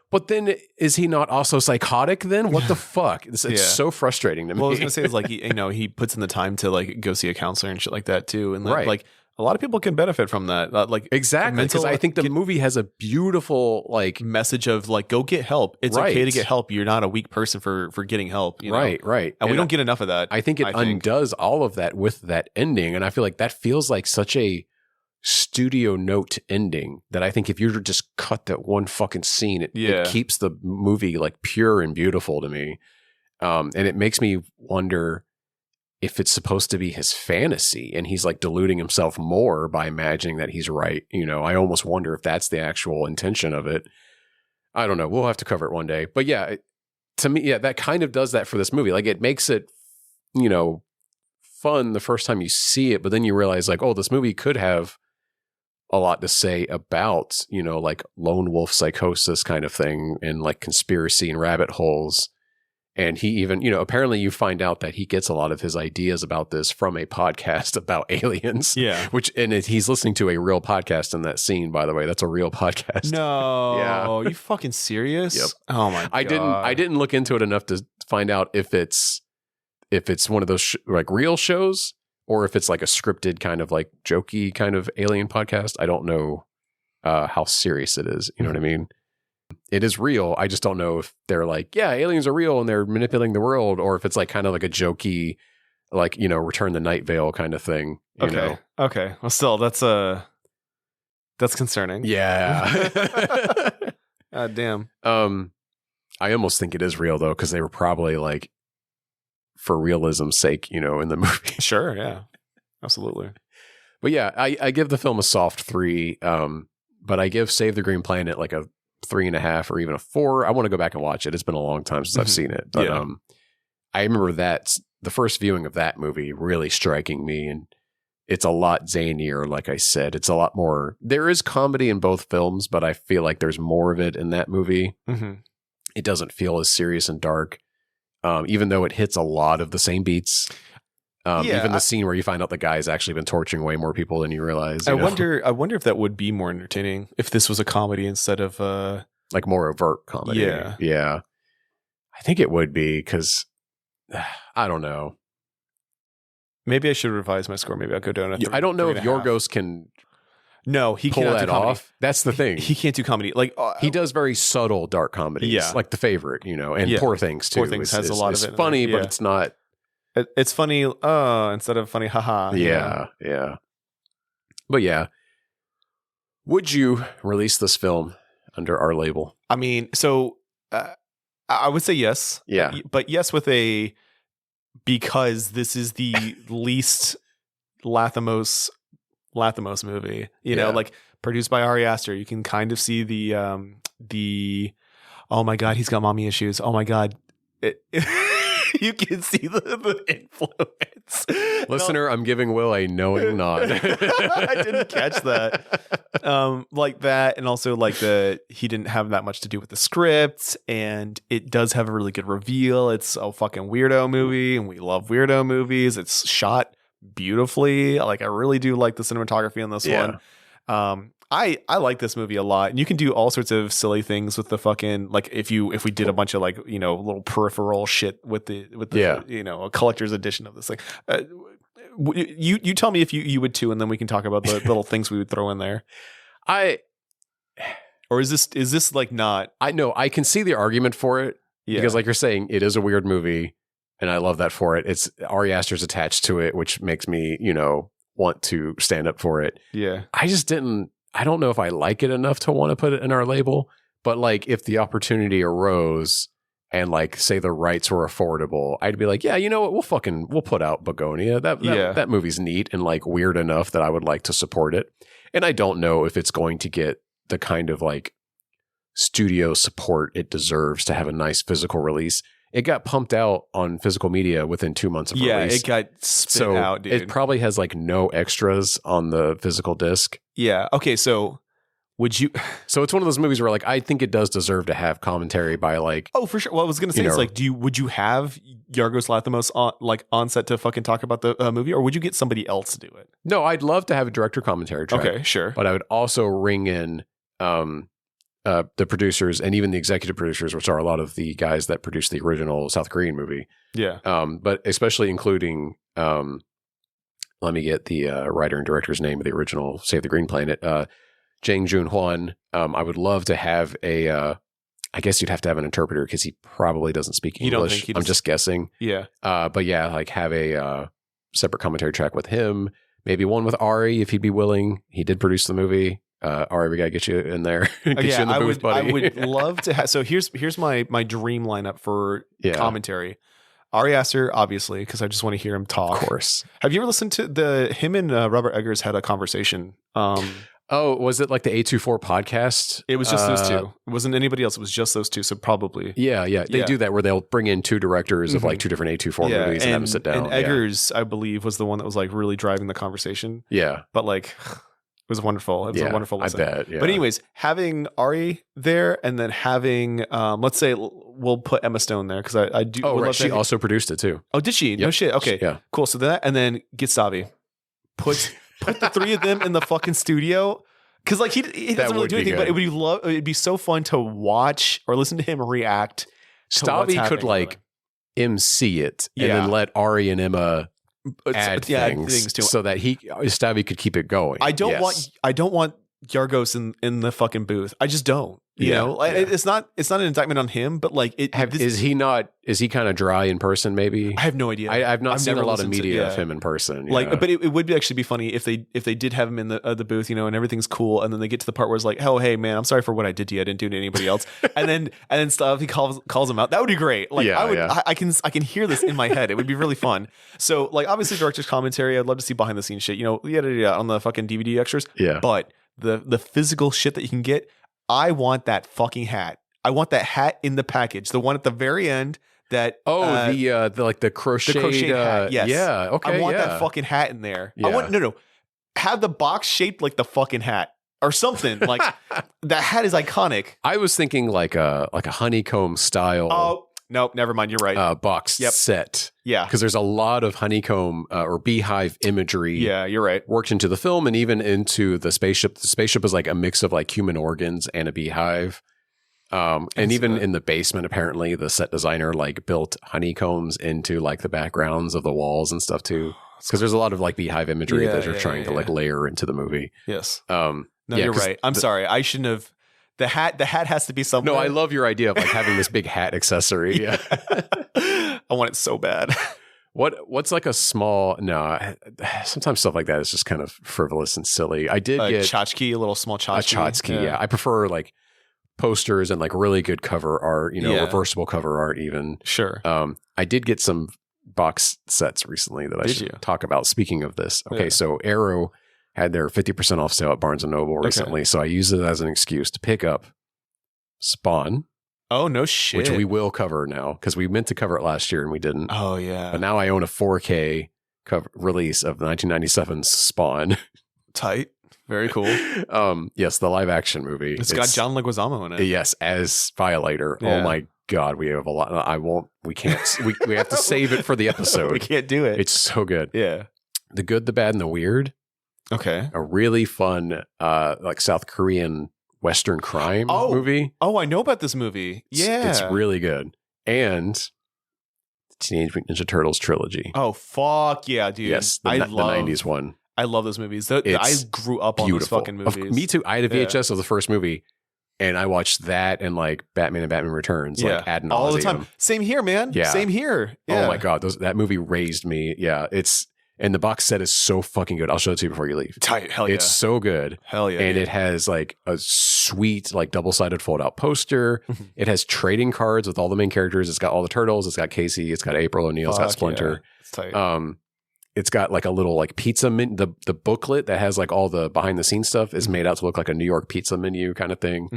but then is he not also psychotic then? What the fuck? It's so frustrating to me. Well, I was going to say is like, he puts in the time to like go see a counselor and shit like that too. And like, a lot of people can benefit from that. Like exactly, because I think the movie has a beautiful like message of like, go get help. It's okay to get help. You're not a weak person for getting help. You know? Right. And we don't get enough of that. I think it undoes all of that with that ending, and I feel like that feels like such a studio note ending that I think if you were to just cut that one fucking scene, it keeps the movie like pure and beautiful to me. And it makes me wonder if it's supposed to be his fantasy and he's like deluding himself more by imagining that he's right. You know, I almost wonder if that's the actual intention of it. I don't know. We'll have to cover it one day. But yeah, to me, that kind of does that for this movie. Like it makes it, you know, fun the first time you see it, but then you realize like, oh, this movie could have a lot to say about, you know, like lone wolf psychosis kind of thing and like conspiracy and rabbit holes. And he even, you know, apparently you find out that he gets a lot of his ideas about this from a podcast about aliens. Yeah. He's listening to a real podcast in that scene, by the way. That's a real podcast. No. Yeah. You fucking serious? Yep. Oh my God. I didn't look into it enough to find out if it's one of those like real shows or if it's like a scripted kind of like jokey kind of alien podcast. I don't know how serious it is. You know what I mean? It is real. I just don't know if they're like, yeah, aliens are real and they're manipulating the world, or if it's like kind of like a jokey, like, you know, Return the Night Vale kind of thing. You know? Okay. Well, still, that's concerning. Yeah. Damn. I almost think it is real though, because they were probably like, for realism's sake, you know, in the movie. Sure. Yeah. Absolutely. But yeah, I give the film a soft 3. But I give Save the Green Planet like a 3.5 or even a 4. I want to go back and watch it. It's been a long time since I've seen it. But I remember that the first viewing of that movie really striking me, and it's a lot zanier, like I said. It's a lot more. There is comedy in both films, but I feel like there's more of it in that movie. Mm-hmm. It doesn't feel as serious and dark, even though it hits a lot of the same beats. Even the scene where you find out the guy's actually been torturing way more people than you realize. I wonder if that would be more entertaining if this was a comedy instead of like more overt comedy. Yeah. I think it would be because I don't know. Maybe I should revise my score. Maybe I'll go down. I don't know if Yorgos can. No, he pull cannot that do comedy. off. That's the thing. He can't do comedy. Like he does very subtle dark comedies. Yeah, like The Favorite, you know, and Poor Things too. Poor Things has a lot of it. It's funny, but it's not. It's funny instead of funny, haha. Yeah. But yeah, would you release this film under our label? I mean, so I would say yes. Yeah, but yes with a because this is the least Lanthimos movie. You know, like produced by Ari Aster. You can kind of see the oh my God, he's got mommy issues. Oh my God. You can see the influence. Listener, I'm giving Will a knowing nod. I didn't catch that. Like that, and also like he didn't have that much to do with the script, and it does have a really good reveal. It's a fucking weirdo movie, and we love weirdo movies. It's shot beautifully. Like I really do like the cinematography on this one. I like this movie a lot, and you can do all sorts of silly things with the fucking like if we did a bunch of like, you know, little peripheral shit with the you know, a collector's edition of this. Like, you tell me if you would too, and then we can talk about the little things we would throw in there. Or is this like not? I know I can see the argument for it because, like you're saying, it is a weird movie, and I love that for it. It's Ari Aster's attached to it, which makes me, you know, want to stand up for it. Yeah, I don't know if I like it enough to want to put it in our label, but like if the opportunity arose and like say the rights were affordable, I'd be like, yeah, you know what? We'll put out Bugonia. That movie's neat and like weird enough that I would like to support it. And I don't know if it's going to get the kind of like studio support it deserves to have a nice physical release. It got pumped out on physical media within 2 months of release. Yeah, it got spit out, dude. It probably has like no extras on the physical disc. Yeah. Okay, so would you... So it's one of those movies where like I think it does deserve to have commentary by like... Oh, for sure. Well, I was going to say, it's like, would you have Yorgos Lanthimos on set to fucking talk about the movie, or would you get somebody else to do it? No, I'd love to have a director commentary track. Okay, sure. But I would also ring in... the producers and even the executive producers, which are a lot of the guys that produced the original South Korean movie. Yeah. But especially including let me get the writer and director's name of the original Save the Green Planet. Jang Joon-hwan. I would love to have I guess you'd have to have an interpreter because he probably doesn't speak English. You don't think he does? I'm just guessing. Yeah. But yeah, like have a separate commentary track with him. Maybe one with Ari if he'd be willing. He did produce the movie. Ari, we gotta get you in there. Get you in the booth, buddy. I would love to have. So here's my dream lineup for commentary. Ari Aster, obviously, because I just want to hear him talk. Of course. Have you ever listened to him and Robert Eggers had a conversation? Oh, was it like the A24 podcast? It was just those two. It wasn't anybody else. It was just those two. So probably. Yeah. They do that where they'll bring in two directors of like two different A24 movies and have them sit down. And Eggers, I believe, was the one that was like really driving the conversation. Yeah. But like, it was wonderful. It was a wonderful listen. I bet. Yeah. But anyways, having Ari there and then having, let's say we'll put Emma Stone there because I do. Oh, right. She also produced it too. Oh, did she? Yep. No shit. Okay. Yeah. Cool. So that, and then Gitsavi. Put the three of them in the fucking studio. Because like he doesn't really do anything, but it'd be so fun to watch or listen to him react. Stavi could like MC it and then let Ari and Emma add things to it so that Stavi could keep it going. I don't want Yorgos in the fucking booth. I just don't. You know, like, it's not an indictment on him, but like is he kind of dry in person? Maybe I have no idea. I've not seen a lot of media of him in person. But it would actually be funny if they did have him in the booth, you know, and everything's cool, and then they get to the part where it's like, oh hey man, I'm sorry for what I did to you. I didn't do it to anybody else, and then stuff he calls him out. That would be great. Like I can hear this in my head. It would be really fun. So like obviously director's commentary. I'd love to see behind the scenes shit. You know, on the fucking DVD extras. Yeah, but the physical shit that you can get. I want that fucking hat. I want that hat in the package. The one at the very end that the crocheted hat. Yes. Yeah. Okay. I want that fucking hat in there. Yeah. I want have the box shaped like the fucking hat or something. Like that hat is iconic. I was thinking like a honeycomb style. Oh nope, never mind. You're right. Box set. Yeah, because there's a lot of honeycomb or beehive imagery. Yeah, you're right. Worked into the film and even into the spaceship. The spaceship is like a mix of like human organs and a beehive. And even in the basement, apparently the set designer like built honeycombs into like the backgrounds of the walls and stuff too. Because there's a lot of like beehive imagery that they're trying to like layer into the movie. Yes. No, you're right. I'm sorry. I shouldn't have. The hat has to be somewhere. No, I love your idea of like having this big hat accessory. Yeah. I want it so bad. What's like a small? No, sometimes stuff like that is just kind of frivolous and silly. I did get tchotchke, a little small tchotchke. A tchotchke, yeah. I prefer like posters and like really good cover art. You know, reversible cover art even. Sure. I did get some box sets recently that I should talk about. Speaking of this, okay, so Arrow had their 50% off sale at Barnes & Noble recently. So I used it as an excuse to pick up Spawn. Oh, no shit. Which we will cover now because we meant to cover it last year and we didn't. Oh, yeah. But now I own a 4K release of 1997's Spawn. Tight. Very cool. Yes, the live action movie. It's got John Leguizamo in it. Yes, as Violator. Yeah. Oh my God, we have a lot. We can't, we have to save it for the episode. We can't do it. It's so good. Yeah. The Good, the Bad, and the Weird. Okay. A really fun, like South Korean Western crime movie. Oh, I know about this movie. Yeah. It's really good. And the Teenage Mutant Ninja Turtles trilogy. Oh, fuck yeah, dude. Yes, the 90s one. I love those movies. I grew up on those fucking movies. Me too. I had a VHS of the first movie. And I watched that and like Batman and Batman Returns, like ad nauseum. All the time. Same here, man. Yeah. Same here. Yeah. Oh my God. That movie raised me. Yeah. And the box set is so fucking good. I'll show it to you before you leave. Tight. Hell yeah. It's so good. Hell yeah. And it has like a sweet, like double-sided fold-out poster. It has trading cards with all the main characters. It's got all the turtles. It's got Casey. It's got April O'Neil. It's got Splinter. Yeah. It's tight. It's got like a little like pizza the booklet that has like all the behind-the-scenes stuff is made out to look like a New York pizza menu kind of thing.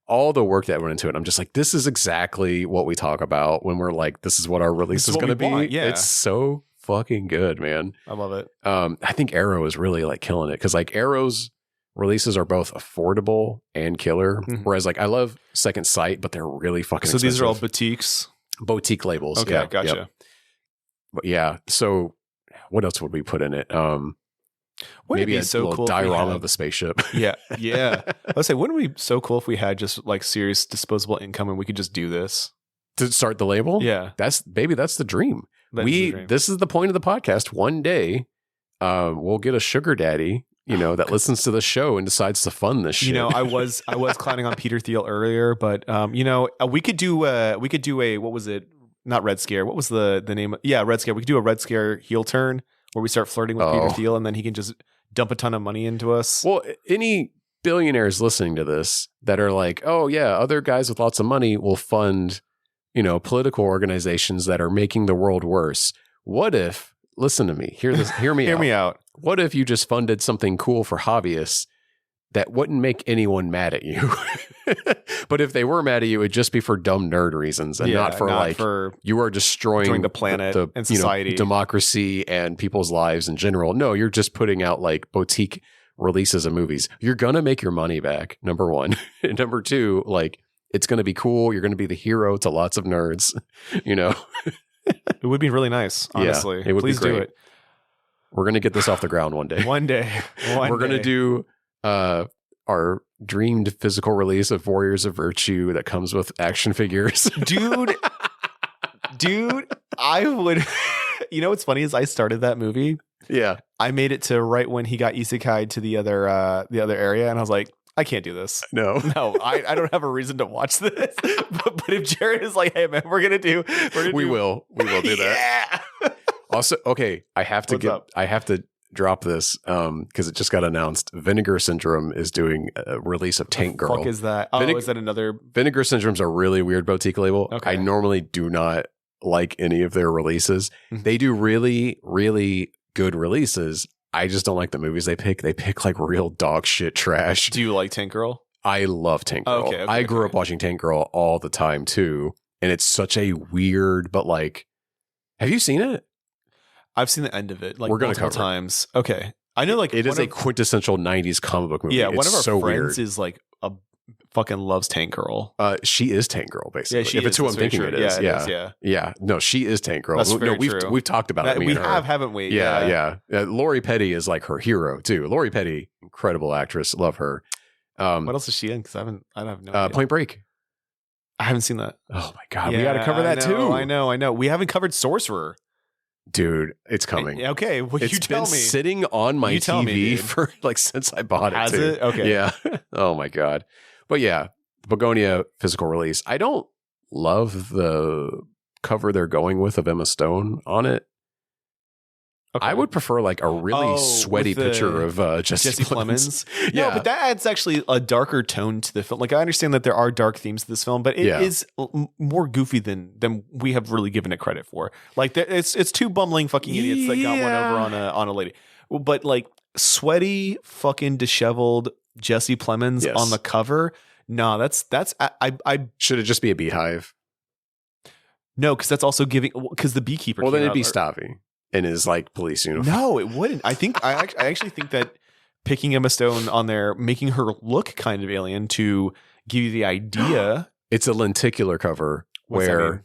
All the work that went into it. I'm just like, this is exactly what we talk about when we're like, this is what our release is going to be. Yeah. It's so fucking good, man. I love it. I think Arrow is really like killing it because like Arrow's releases are both affordable and killer. Whereas like I love Second Sight, but they're really fucking expensive. These are all boutique labels. Okay, yeah, gotcha. Yep. But yeah, so what else would we put in it? Maybe a so little cool diorama of the spaceship. Yeah. I was say, wouldn't it be so cool if we had just like serious disposable income and we could just do this to start the label? Yeah, that's the dream. This is the point of the podcast. One day, we'll get a sugar daddy, that listens to the show and decides to fund this shit. I was clowning on Peter Thiel earlier, but we could do a what was it? Not Red Scare. What was the name? Yeah, Red Scare. We could do a Red Scare heel turn where we start flirting with Peter Thiel, and then he can just dump a ton of money into us. Well, any billionaires listening to this that are like, oh yeah, other guys with lots of money will fund, political organizations that are making the world worse. What if? Listen to me. Hear me Hear me out. What if you just funded something cool for hobbyists that wouldn't make anyone mad at you? But if they were mad at you, it'd just be for dumb nerd reasons and not for you are destroying the planet and society, democracy and people's lives in general. No, you're just putting out like boutique releases of movies. You're going to make your money back, number one. And number two, like, it's going to be cool. You're going to be the hero to lots of nerds, It would be really nice, honestly. Yeah, it would Please be great. do it. We're going to get this off the ground one day. One day. We're going to do our dreamed physical release of Warriors of Virtue that comes with action figures. Dude, I would... what's funny is I started that movie. Yeah. I made it to right when he got isekai'd to the other area, and I was like, I can't do this. No, I don't have a reason to watch this. but if Jared is like, hey man, we will do that. Also, okay, I have to drop this because it just got announced. Vinegar Syndrome is doing a release of Tank Girl. What the fuck is that? Is that another? Vinegar Syndrome's a really weird boutique label. Okay. I normally do not like any of their releases. Mm-hmm. They do really, really good releases. I just don't like the movies they pick. They pick like real dog shit trash. Do you like Tank Girl? I love Tank Girl. Okay, I grew up watching Tank Girl all the time too. And it's such a weird, but like, have you seen it? I've seen the end of it like we're gonna multiple cover times. Okay. I know like it is a quintessential 90s comic book movie. Yeah, it's one of our so friends weird. is like a fucking loves Tank Girl. She is Tank Girl, basically. Yeah, she if is. it's who I'm thinking true. it is. Yeah. No, she is Tank Girl. That's very we've true. we've talked about it. We have, haven't we? Yeah. Lori Petty is like her hero too. Lori Petty, incredible actress. Love her. What else is she in? Because I have no idea. Point Break. I haven't seen that. Oh my god, we got to cover that too. I know. We haven't covered Sorcerer. Dude, it's coming. Okay, well, it's you tell me. It's been sitting on my TV for like since I bought it. Has too. it? Okay. Yeah. Oh my god. But yeah, Bugonia physical release. I don't love the cover they're going with of Emma Stone on it. Okay. I would prefer like a really sweaty picture of Jesse Plemons. Yeah, no, but that adds actually a darker tone to the film. Like I understand that there are dark themes to this film, but it is more goofy than we have really given it credit for. Like it's two bumbling fucking idiots that got one over on a lady. But like sweaty fucking disheveled Jesse Plemons on the cover. No, that's I should it just be a beehive? No, because that's also giving because the beekeeper. Well, then it'd be Stavi in his like police uniform. No, it wouldn't. I actually think that picking Emma Stone on there, making her look kind of alien to give you the idea. It's a lenticular cover where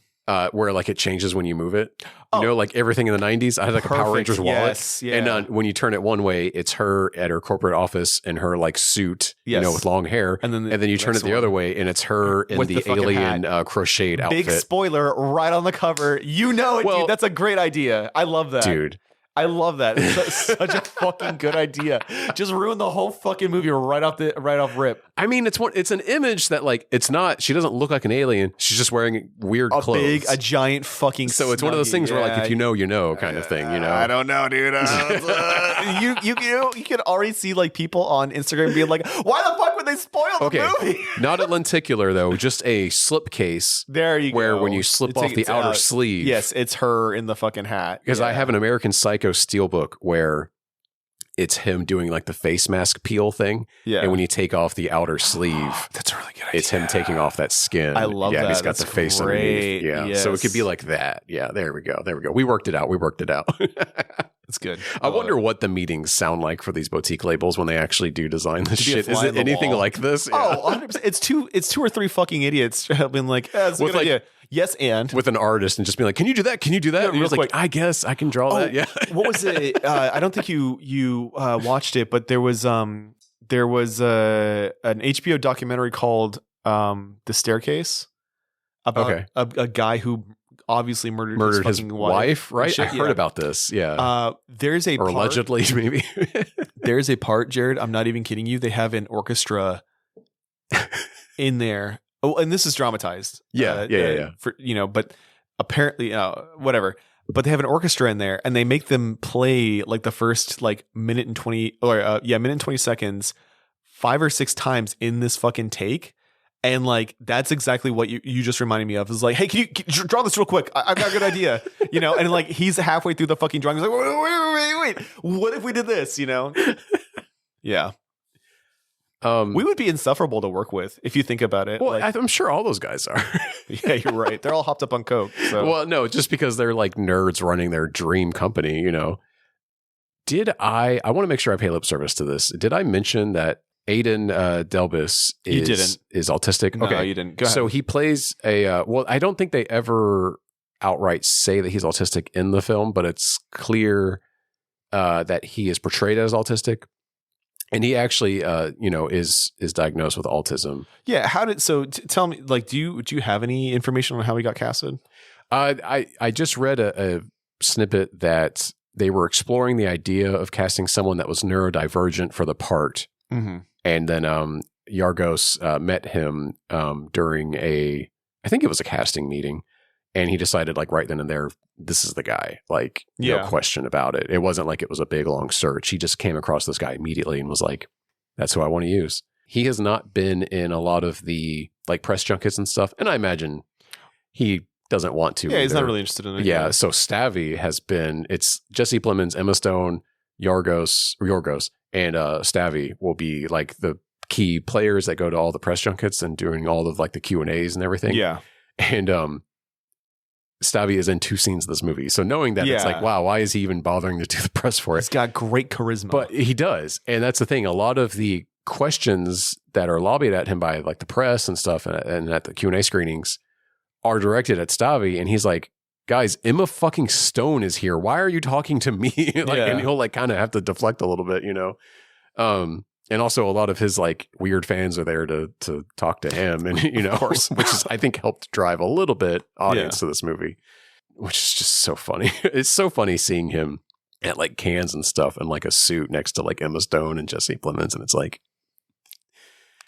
like it changes when you move it. You know, like everything in the 90s. I had like a Power Rangers wallet. Yes, yeah. And when you turn it one way, it's her at her corporate office in her like suit, with long hair. And then you turn it the other way and it's her in the alien crocheted outfit. Big spoiler right on the cover. You know it, dude. That's a great idea. I love that. Dude. I love that. It's such a fucking good idea. Just ruin the whole fucking movie right off rip. I mean, it's an image that like it's not. She doesn't look like an alien. She's just wearing weird clothes. A giant fucking. So it's one of those things where like if you know kind of thing. You know. I don't know, dude. You can already see like people on Instagram being like, "Why the fuck would they spoil the movie?" Not a lenticular though, just a slipcase. There you go. Where when you slip off the outer sleeve, yes, it's her in the fucking hat. Because I have an American Psycho steelbook where it's him doing like the face mask peel thing. Yeah. And when you take off the outer sleeve, that's a really good idea. It's him taking off that skin. I love that. He's got the face underneath. Yeah. Yes. So it could be like that. Yeah. There we go. We worked it out. It's good. I wonder what the meetings sound like for these boutique labels when they actually do design this shit. Is it anything like this? Yeah. Oh, 100%. It's two or three fucking idiots being like, that's a good idea. Yes, and with an artist and just be like, can you do that? Can you do that? Yeah, and he was like, I guess I can draw that. Yeah. What was it? I don't think you watched it, but there was an HBO documentary called The Staircase about a guy who obviously murdered his fucking wife, right? Shit, I heard about this. Yeah. There's a or part, allegedly, maybe. there's a part, Jared. I'm not even kidding you. They have an orchestra in there. Oh, and this is dramatized. Yeah. For but apparently, whatever. But they have an orchestra in there, and they make them play like the first like minute and 20 seconds, 5 or 6 times in this fucking take. And like that's exactly what you just reminded me of. Is like, hey, can you draw this real quick? I've got a good idea, And like he's halfway through the fucking drawing. He's like, wait. What if we did this? Yeah. We would be insufferable to work with if you think about it. Well, I'm sure all those guys are. Yeah, you're right. They're all hopped up on coke. So. Well, no, just because they're like nerds running their dream company. Did I want to make sure I pay lip service to this? Did I mention that Aiden Delbus is autistic? No, okay, you didn't. Go ahead. So he plays I don't think they ever outright say that he's autistic in the film, but it's clear that he is portrayed as autistic. And he actually, is diagnosed with autism. Yeah. Tell me, like, do you have any information on how he got casted? I just read a snippet that they were exploring the idea of casting someone that was neurodivergent for the part. Mm-hmm. And then Yorgos met him during I think it was a casting meeting, and he decided like right then and there, this is the guy, like no question about it. It wasn't like it was a big long search. He just came across this guy immediately and was like, that's who I want to use. He has not been in a lot of the like press junkets and stuff. And I imagine he doesn't want to. Yeah, he's not really interested in it. Yeah. So Stavy has been, it's Jesse Plemons, Emma Stone, Yorgos, and Stavy will be like the key players that go to all the press junkets and doing all of like the Q&As and everything. Yeah. And Stavy is in 2 scenes of this movie. So knowing that, it's like, wow, why is he even bothering to do the press for it? He's got great charisma. But he does. And that's the thing. A lot of the questions that are lobbied at him by like the press and stuff and at the Q&A screenings are directed at Stavy. And he's like, guys, Emma fucking Stone is here. Why are you talking to me? And he'll like kind of have to deflect a little bit, And also a lot of his like weird fans are there to talk to him and, of course, which is, I think, helped drive a little bit audience to this movie, which is just so funny. It's so funny seeing him at like cans and stuff in like a suit next to like Emma Stone and Jesse Plemons. And it's like,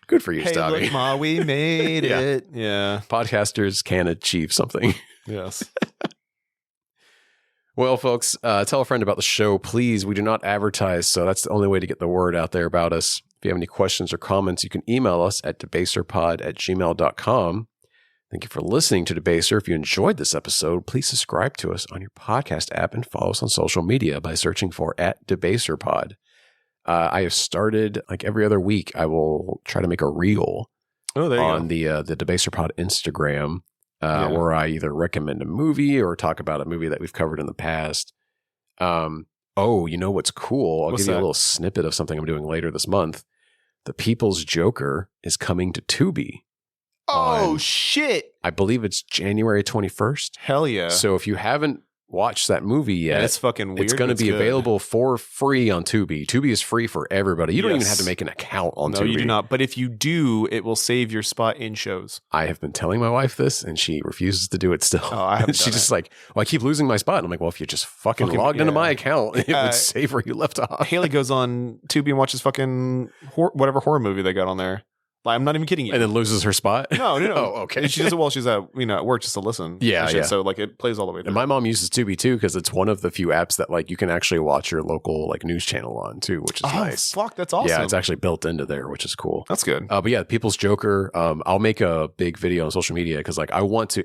good for you, hey, Stavy. Look, Ma, we made it. Yeah. Podcasters can achieve something. Yes. Well, folks, tell a friend about the show, please. We do not advertise, so that's the only way to get the word out there about us. If you have any questions or comments, you can email us at debaserpod@gmail.com. Thank you for listening to Debaser. If you enjoyed this episode, please subscribe to us on your podcast app and follow us on social media by searching for @debaserpod. I have started, like every other week, I will try to make a reel on the DebaserPod Instagram. Where I either recommend a movie or talk about a movie that we've covered in the past. You know what's cool? I'll give you a little snippet of something I'm doing later this month. The People's Joker is coming to Tubi. Oh, shit. I believe it's January 21st. Hell yeah. So if you haven't watched that movie yet, it's fucking weird. It's going to be available for free on Tubi. Tubi is free for everybody. You don't even have to make an account on Tubi. No, you do not. But if you do, it will save your spot in shows. I have been telling my wife this, and she refuses to do it still. Oh, I haven't. She's just like, well, I keep losing my spot. And I'm like, well, if you just fucking logged into my account, it would save where you left off. Haley goes on Tubi and watches fucking whatever horror movie they got on there. Like, I'm not even kidding you. And then loses her spot? No. Oh, okay. And she does it while she's at work just to listen. Yeah. So like it plays all the way through. And my mom uses Tubi too because it's one of the few apps that like you can actually watch your local like news channel on too, which is nice. Fuck, that's awesome. Yeah, it's actually built into there, which is cool. That's good. But yeah, People's Joker. I'll make a big video on social media because like I want to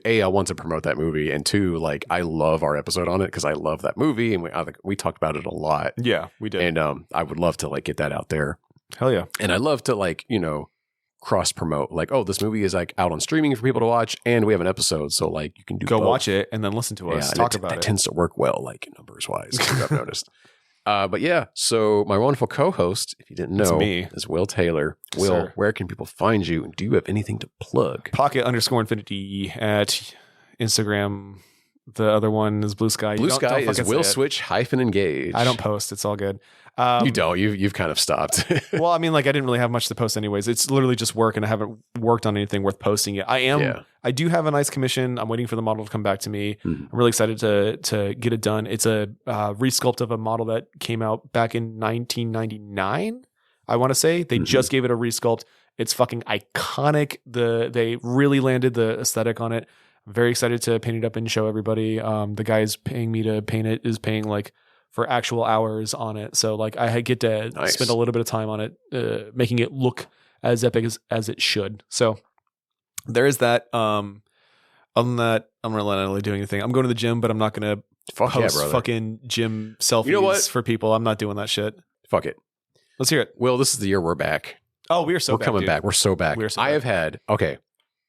promote that movie, and 2, like I love our episode on it because I love that movie, and we talked about it a lot. Yeah, we did. And I would love to like get that out there. Hell yeah. And I love to like cross promote, like, oh, this movie is like out on streaming for people to watch, and we have an episode, so like you can go both. watch it and then listen to us talk about it. That tends to work well, like numbers wise, I've noticed. But yeah, so my wonderful co-host, if you didn't know, is Will Taylor. Will, sir. Where can people find you, and do you have anything to plug? Pocket_infinity at Instagram. The other one is Blue Sky. Blue Sky is Will Switch -engage. I don't post. It's all good. You don't. You've kind of stopped. Well, I mean, like I didn't really have much to post anyways. It's literally just work, and I haven't worked on anything worth posting yet. I do have a nice commission. I'm waiting for the model to come back to me. I'm really excited to get it done. It's a resculpt of a model that came out back in 1999. I want to say they just gave it a resculpt. It's fucking iconic. They really landed the aesthetic on it. I'm very excited to paint it up and show everybody. The guy is paying me to paint it is paying like for actual hours on it. So like I get to spend a little bit of time on it, making it look as epic as it should. So there is that. Other than that, I'm not really doing anything. I'm going to the gym, but I'm not going to post fucking gym selfies for people. I'm not doing that shit. Fuck it. Let's hear it. Will, this is the year we're back. Oh, we're coming back. We're so back.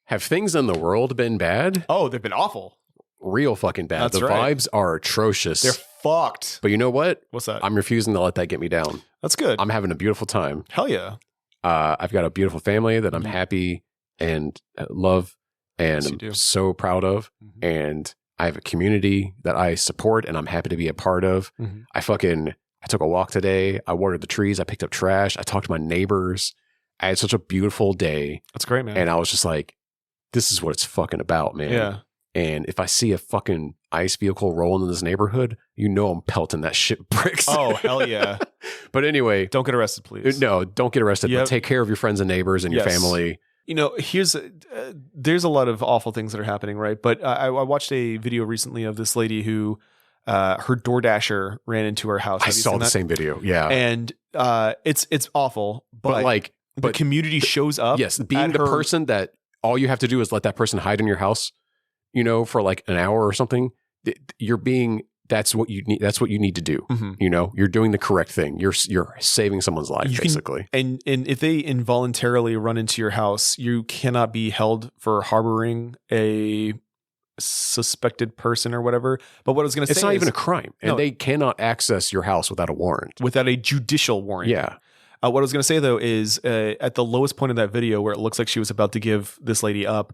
Have things in the world been bad? Oh, they've been awful. Real fucking bad. That's the right. vibes are atrocious. They're fucked. But you know what? What's that? I'm refusing to let that get me down. That's good. I'm having a beautiful time. Hell yeah. I've got a beautiful family that I'm happy and love and I'm so proud of. And I have a community that I support and I'm happy to be a part of. I took a walk today. I watered the trees. I picked up trash. I talked to my neighbors. I had such a beautiful day. That's great, man. And I was just like, this is what it's fucking about, man. Yeah. And if I see a fucking ICE vehicle rolling in this neighborhood, you know I'm pelting that shit with bricks. Oh, hell yeah. But anyway. Don't get arrested, please. No, don't get arrested. But take care of your friends and neighbors and your family. You know, there's a lot of awful things that are happening, right? But I watched a video recently of this lady who her DoorDasher ran into her house. I saw the same video. Yeah. And it's awful. But like the community shows up. Yes. Being the person that all you have to do is let that person hide in your house, you know, for like an hour or something. That's what you need. That's what you need to do. You know, you're doing the correct thing. You're saving someone's life, basically. And if they involuntarily run into your house, you cannot be held for harboring a suspected person or whatever. But what I was going to say, it's not even a crime, and they cannot access your house without a warrant, without a judicial warrant. Yeah. What I was going to say though is at the lowest point of that video, where it looks like she was about to give this lady up,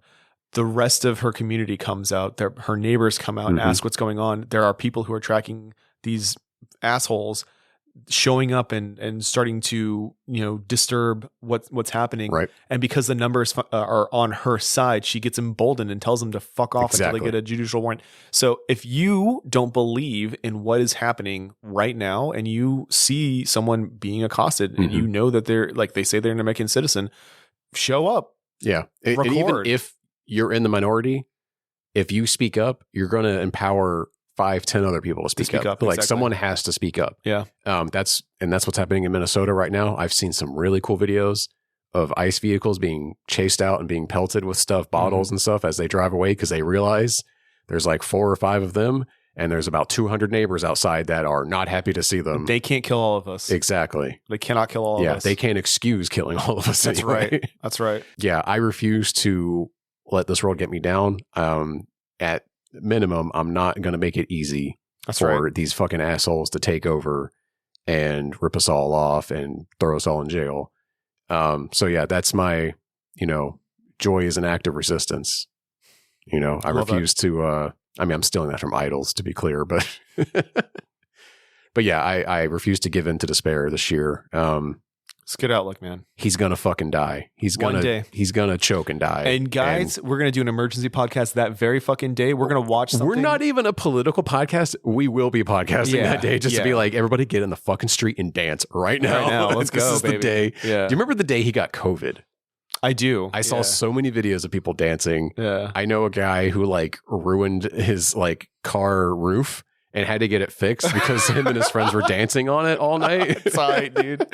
the rest of her community comes out. Her neighbors come out and ask what's going on. There are people who are tracking these assholes showing up and starting to, you know, disturb what's happening. Right. And because the numbers are on her side, she gets emboldened and tells them to fuck off until they get a judicial warrant. So if you don't believe in what is happening right now and you see someone being accosted and you know that they're, like they say they're an American citizen, show up. Yeah. And even if you're in the minority, if you speak up, you're going to empower 5-10 other people to speak up. Like someone has to speak up. Yeah. That's what's happening in Minnesota right now. I've seen some really cool videos of ICE vehicles being chased out and being pelted with stuff, bottles and stuff as they drive away, because they realize there's like 4 or 5 of them and there's about 200 neighbors outside that are not happy to see them. They can't kill all of us. Exactly. They cannot kill all of us. Yeah, they can't excuse killing all of us. That's anyway. right. That's right. Yeah, I refuse to let this world get me down. At minimum, I'm not going to make it easy for these fucking assholes to take over and rip us all off and throw us all in jail. So yeah, that's my, you know, joy is an act of resistance. You know, I refuse to, I mean, I'm stealing that from Idols, to be clear, but, but yeah, I refuse to give in to despair this year. It's good outlook, man. He's gonna fucking die. He's gonna choke and die. And guys, we're gonna do an emergency podcast that very fucking day. We're gonna watch something. We're not even a political podcast. We will be podcasting that day, just to be like, everybody get in the fucking street and dance right now. Right now, let's go, This is baby. the day. Yeah. Do you remember the day he got COVID? I do. I saw so many videos of people dancing. Yeah. I know a guy who like ruined his like car roof and had to get it fixed because him and his friends were dancing on it all night. It's all right, dude.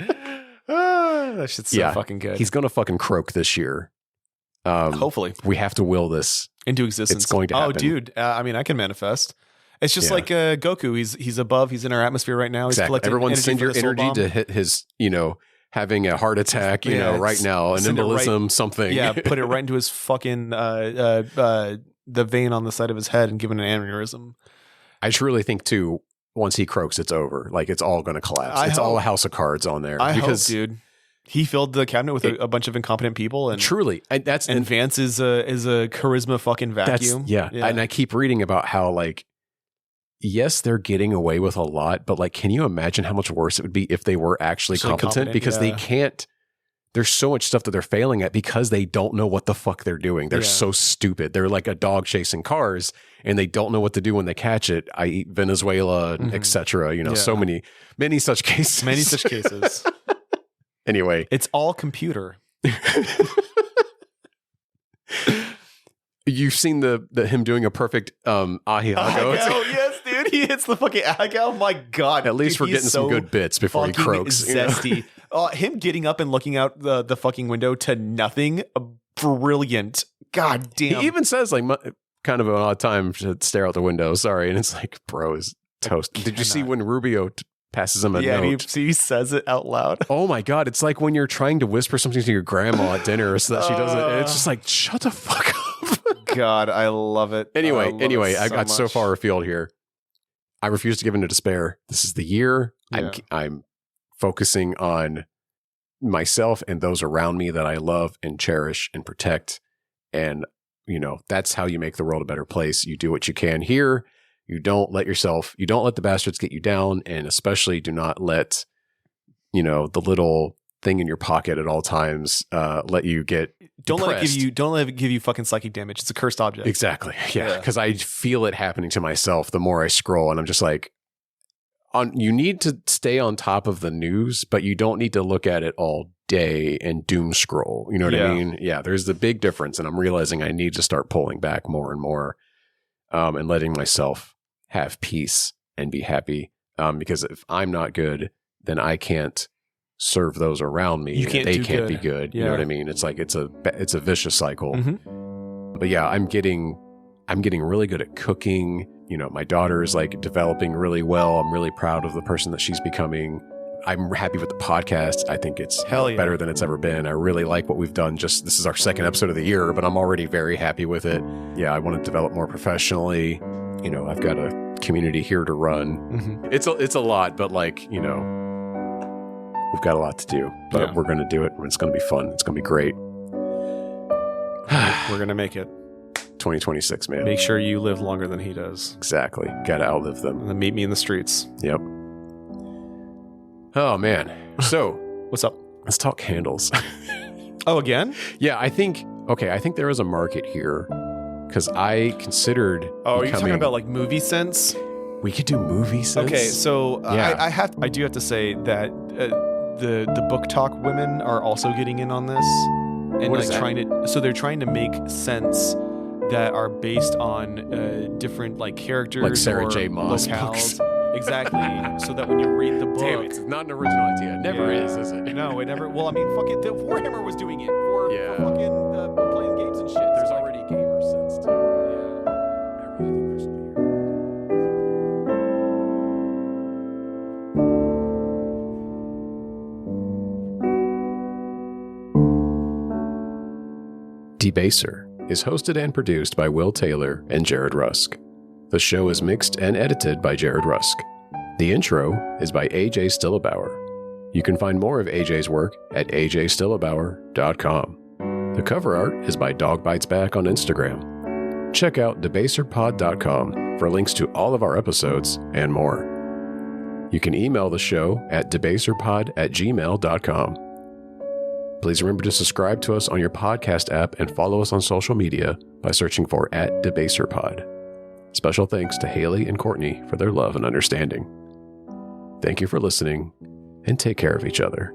That shit's so fucking good. He's gonna fucking croak this year. Hopefully. We have to will this into existence. It's going to happen. Oh, dude. I mean, I can manifest. It's just like Goku. He's above. He's in our atmosphere right now. He's collecting Everyone energy send your energy to hit his, you know, having a heart attack, you know, right now, an embolism, something. Yeah, put it right into his fucking the vein on the side of his head and give it an aneurysm. I truly think too, once he croaks, it's over. Like it's all going to collapse. It's all a house of cards on there. I hope, dude. He filled the cabinet with a bunch of incompetent people, and truly, and Vance is a charisma fucking vacuum. And I keep reading about how like yes, they're getting away with a lot, but like, can you imagine how much worse it would be if they were actually competent? Because they can't, there's so much stuff that they're failing at because they don't know what the fuck they're doing. They're so stupid. They're like a dog chasing cars and they don't know what to do when they catch it, i.e. Venezuela, etc. You know, so many such cases. Many such cases. Anyway. It's all computer. You've seen the him doing a perfect ahiago. Yes, dude. He hits the fucking ahiago. My God. At least we're getting some good bits before he croaks. Zesty. Him getting up and looking out the fucking window to nothing. Brilliant. God damn. He even says like kind of an odd time to stare out the window. Sorry. And it's like, bro, is toast. Did you see when Rubio passes him a note? He says it out loud. Oh my God. It's like when you're trying to whisper something to your grandma at dinner so that she doesn't. And it's just like, shut the fuck up. God, I love it. Anyway, I got so far afield here. I refuse to give in to despair. This is the year. Yeah. I'm focusing on myself and those around me that I love and cherish and protect. And, you know, that's how you make the world a better place. You do what you can here. You don't let the bastards get you down. And especially do not let, you know, the little thing in your pocket at all times let you get don't let it give you fucking psychic damage. It's a cursed object. Exactly. Yeah, because I feel it happening to myself the more I scroll, and I'm just like, you need to stay on top of the news, but you don't need to look at it all day and doom scroll. You know what I mean? Yeah, there's the big difference, and I'm realizing I need to start pulling back more and more, and letting myself have peace and be happy. Because if I'm not good, then I can't serve those around me. They can't be good. You know what I mean? It's like it's a vicious cycle. But yeah, I'm getting really good at cooking. You know, my daughter is like developing really well. I'm really proud of the person that she's becoming. I'm happy with the podcast. I think it's better than it's ever been. I really like what we've done. This is our second episode of the year, but I'm already very happy with it. Yeah, I want to develop more professionally. You know, I've got a community here to run. It's a lot, but like, you know, we've got a lot to do, but we're going to do it. It's going to be fun. It's going to be great. We're going to make it. 2026, man. Make sure you live longer than he does. Exactly. Got to outlive them. And then meet me in the streets. Yep. Oh, man. So, what's up? Let's talk candles. Oh, again? Yeah, I think there is a market here because I considered. Oh, are you talking about like movie sense? We could do movie sense. Okay, so I do have to say that the book talk women are also getting in on this, and like they're trying to make sense that are based on different like characters, like Sarah J. Maas locales. books. Exactly, so that when you read the book, damn, it's not an original idea. It never is it? No, it never. Well, I mean, fucking Warhammer was doing it for fucking playing games and shit. There's already gamer sense too. Yeah, I really think there's something here. Debaser is hosted and produced by Will Taylor and Jared Rusk. The show is mixed and edited by Jared Rusk. The intro is by AJ Stillebauer. You can find more of AJ's work at ajstillebauer.com. The cover art is by Dog Bites Back on Instagram. Check out debaserpod.com for links to all of our episodes and more. You can email the show at debaserpod@gmail.com. Please remember to subscribe to us on your podcast app and follow us on social media by searching for @debaserpod. Special thanks to Haley and Courtney for their love and understanding. Thank you for listening, and take care of each other.